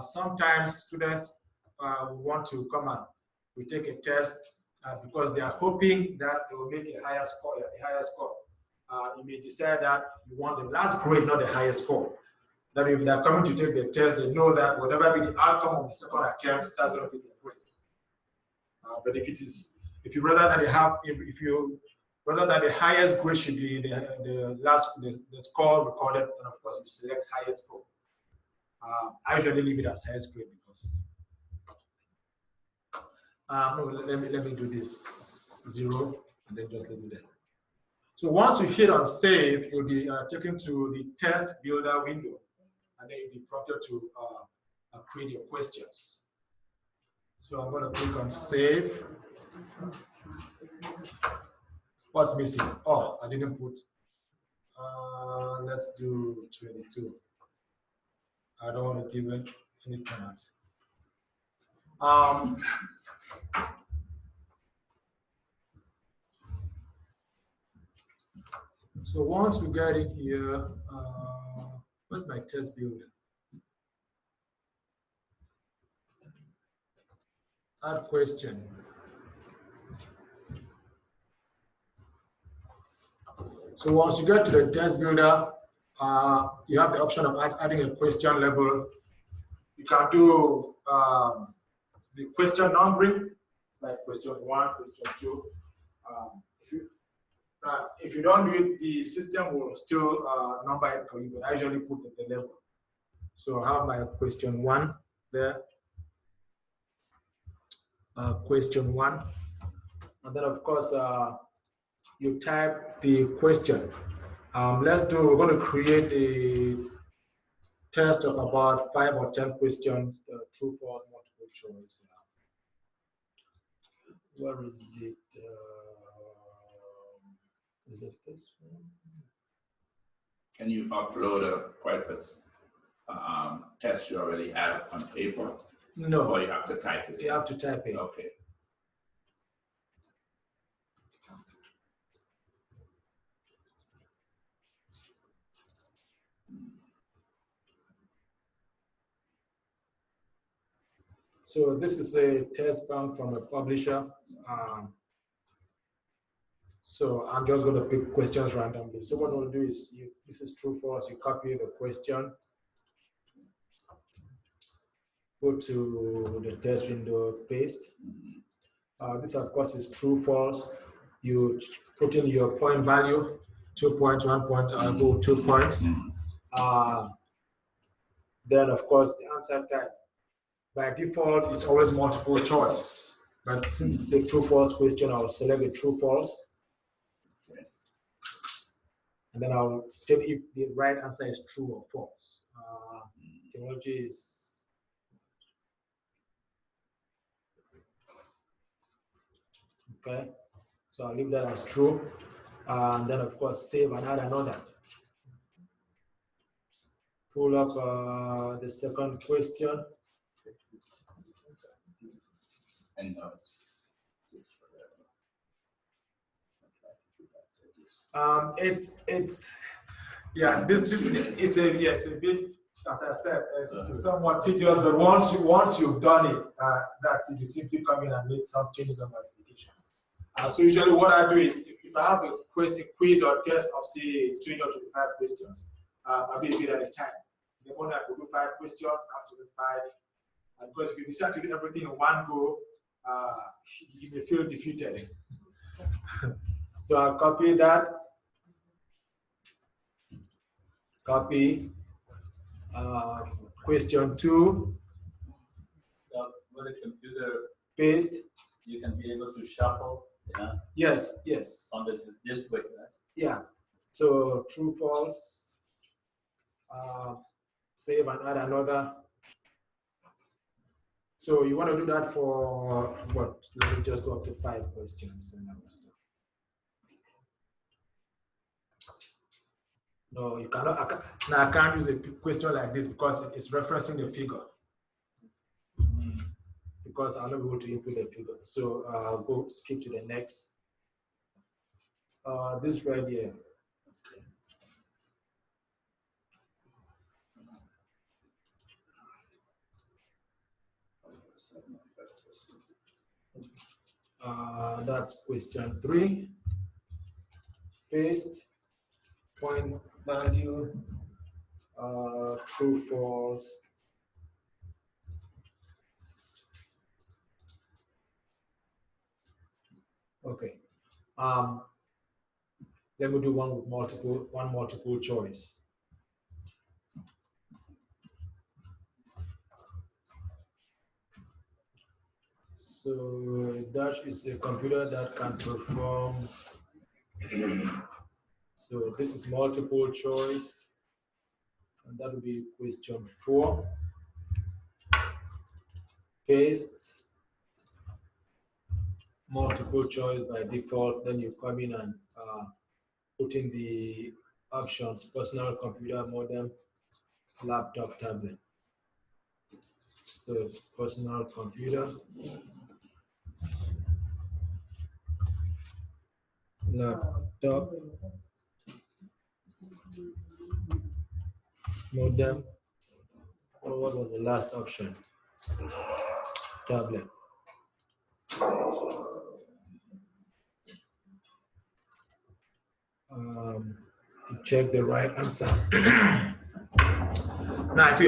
Sometimes students want to come and we take a test because they are hoping that they will make a higher score. You may decide that you want the last grade, not the highest score. That if they are coming to take the test, they know that whatever be the outcome of the second attempt, that's going to be the grade. But if you rather than the highest grade should be the score recorded, then of course you select highest score. I usually leave it as highest grade because no, let me do this 0 and then just leave it there. So once you hit on save, you'll be taken to the test builder window, and then you'll be prompted to create your questions. So I'm going to click on save. What's missing? Oh, I didn't put let's do 22. I don't want to give it any penalty. So once we get in here, where's my test builder? Add question. So once you get to the test builder, you have the option of adding a question label. You can do the question numbering, like question 1, question 2. If you don't do it, the system will still number it for you, but I usually put the label. So I have my question 1 there. Question 1. And then, of course, you type the question. We're going to create a test of about 5 or 10 questions, true, false, multiple choice. Where is it? Is it this one? Can you upload a purpose test you already have on paper? No. Or you have to type it? You have to type it. Okay. So this is a test bank from a publisher. So I'm just going to pick questions randomly. So what we'll do is, this is true, false. You copy the question, go to the test window, paste. This, of course, is true, false. You put in your point value, 2 points, 1 point, go 2 points. Then, of course, the answer type. By default, it's always multiple choice. But since it's a true, false question, I'll select the true, false. And then I'll state if the right answer is true or false. Technology is okay. So I'll leave that as true. And then, of course, save and add another. Pull up the second question. And yeah, this is a bit, as I said, it's somewhat tedious, but once you've done it, that's it. You simply come in and make some changes and modifications. So usually what I do is, if I have a quiz or test of say 20 or 25 questions, I'll be a bit at a time. The morning I could do 5 questions, I have to do 5. Because if you decide to do everything in one go, you may feel defeated. So I'll copy that. Copy question 2. With a computer, Paste. you can be able to shuffle. Yeah. Yes. On this way, right? Yeah. So true, false. Save and add another. So you want to do that for what? Let me just go up to 5 questions. No, you cannot. I can't use a question like this because it's referencing the figure. Because I'm not able to input the figure. So I'll go skip to the next. This right here. That's question 3. Paste. Point value. True, false. Okay. Let me do one with multiple choice. So Dash is a computer that can perform. So this is multiple choice, and that will be question 4. Paste. Multiple choice by default. Then you come in and put in the options: personal computer, modem, laptop, tablet. So it's personal computer, laptop, modem, or what was the last option? Tablet. To check the right answer. Now, if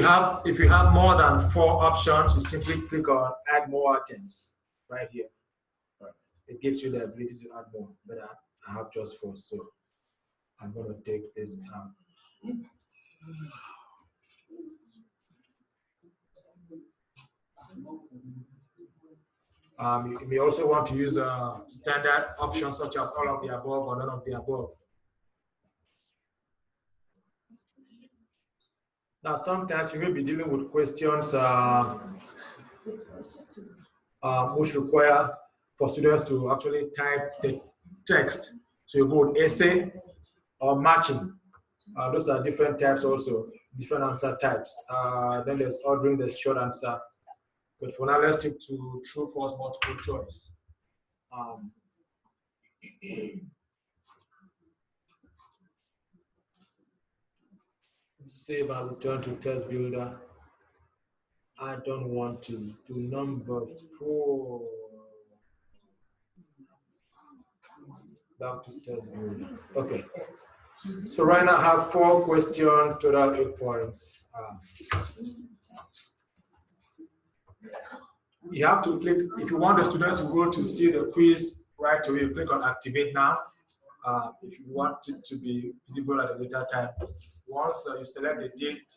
you have more than 4 options, you simply click on add more items right here. It gives you the ability to add more, but I have just 4, so I'm going to take this down. You may also want to use standard options such as all of the above or none of the above. Now, sometimes you may be dealing with questions which require for students to actually type the text. So you go with essay or matching. Those are different types also, different answer types. Then there's ordering, the short answer. But for now, let's stick to true, false, multiple choice. Save and return to test builder. I don't want to do number 4. Back to test builder. Okay. So right now I have 4 questions, total 8 points. You have to click, if you want the students to go to see the quiz right away, you click on activate now. If you want it to be visible at a later time. Once you select the date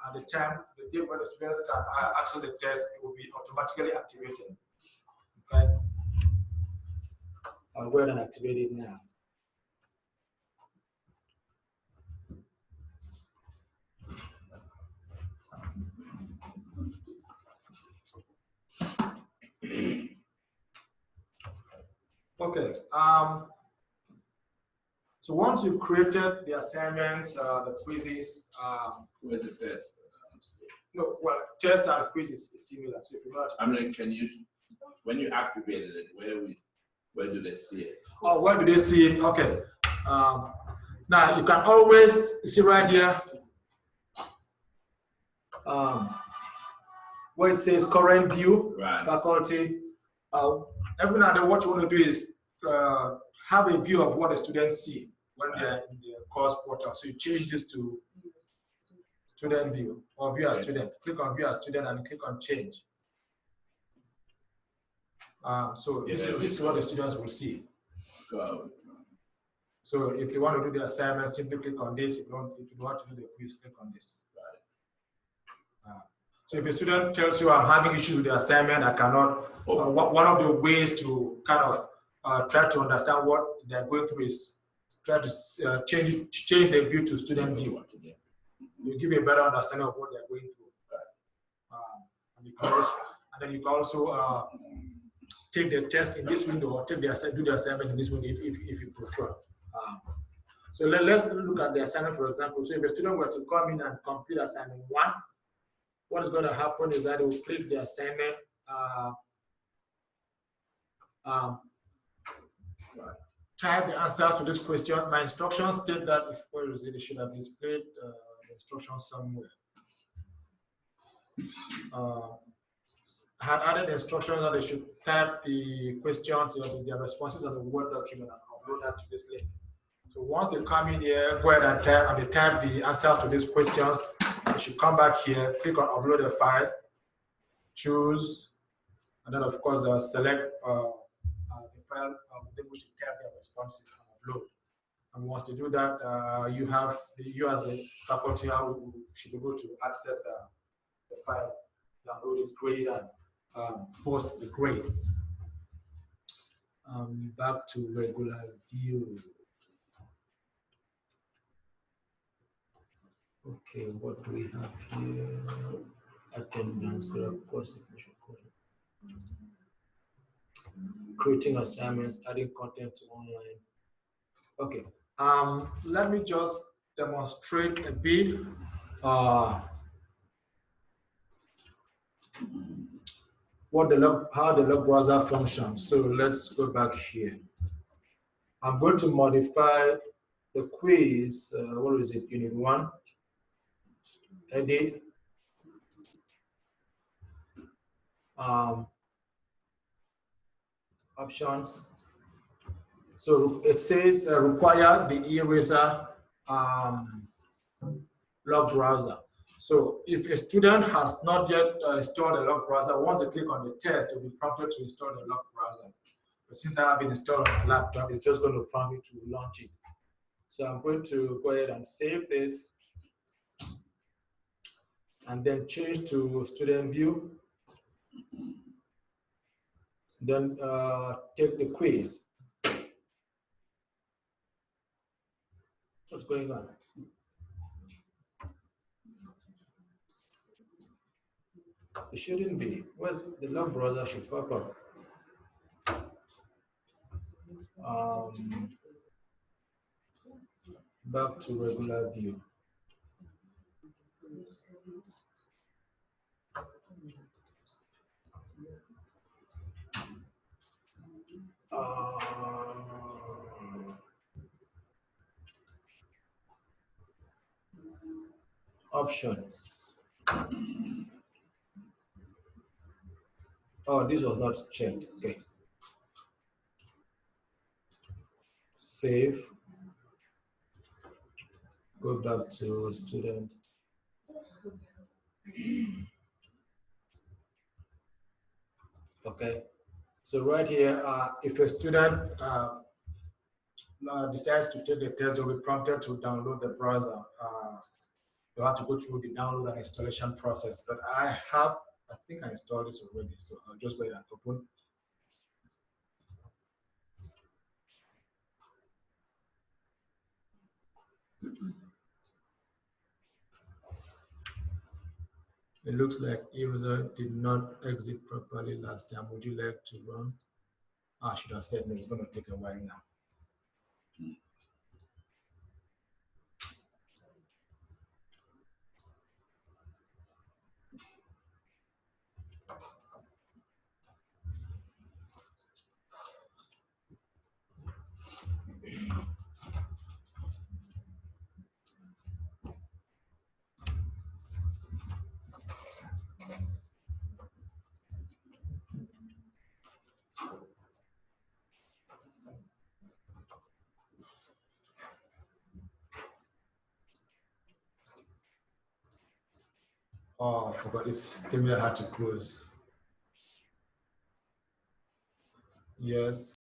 and the time, the date when the students can access the test, it will be automatically activated. Okay? I'll go ahead and activate it now. Okay. So once you've created the assignments, the quizzes, Where's the test? no, well, test and quiz is similar. So if you not, I mean, can you, when you activated it, where do they see it? oh, where do they see it? Okay. Now you can always see right here where it says current view, Right. faculty. Every now and then, what you want to do is have a view of what the students see when they're in the course portal. So you change this to student view or view as student. Click on view as student and click on change. So this is what the students will see. So if you want to do the assignment, simply click on this. If you want to do the quiz, click on this. So if a student tells you I'm having issues with the assignment, I cannot, one of the ways to kind of try to understand what they're going through is try to change the view to student view. You give you a better understanding of what they're going through. And then you can also take the test in this window or do the assignment in this window if you prefer. So let's look at the assignment, for example. So if a student were to come in and complete assignment 1, what is going to happen is that it will click the assignment. Type the answers to this question. My instructions state that where is it? It should have displayed the instructions somewhere. I had added the instructions that they should type the questions or their responses on the Word document and upload that to this link. So once they come in here, go ahead and type the answers to these questions. You should come back here, click on upload a file, choose, and then of course select the file with which to type their responses and upload. And once they do that, you as a faculty should be able to access the file, download it, grade it, and post the grade. Back to regular view. Okay, what do we have here? Attendance, course information, creating assignments, adding content to online. Okay, let me just demonstrate a bit how the log browser functions. So let's go back here. I'm going to modify the quiz. What is it? Unit 1. Edit. Options. So it says require the eRacer log browser. So if a student has not yet installed the log browser, once they click on the test, they'll be prompted to install the log browser. But since I have been installed on my laptop, it's just going to prompt me to launch it. So I'm going to go ahead and save this and then change to student view. Then take the quiz. What's going on? It shouldn't be. Where's the log browser should pop up? Back to regular view. Options. Oh, this was not checked. Okay. Save. Go back to student. Okay. So right here, if a student decides to take the test, they'll be prompted to download the browser. They'll have to go through the download and installation process. But I think I installed this already, so I'll just go ahead and open. It looks like eRacer did not exit properly last time. Would you like to run? I should have said no, it's going to take a while now. Oh, I forgot this system I had to close. Yes.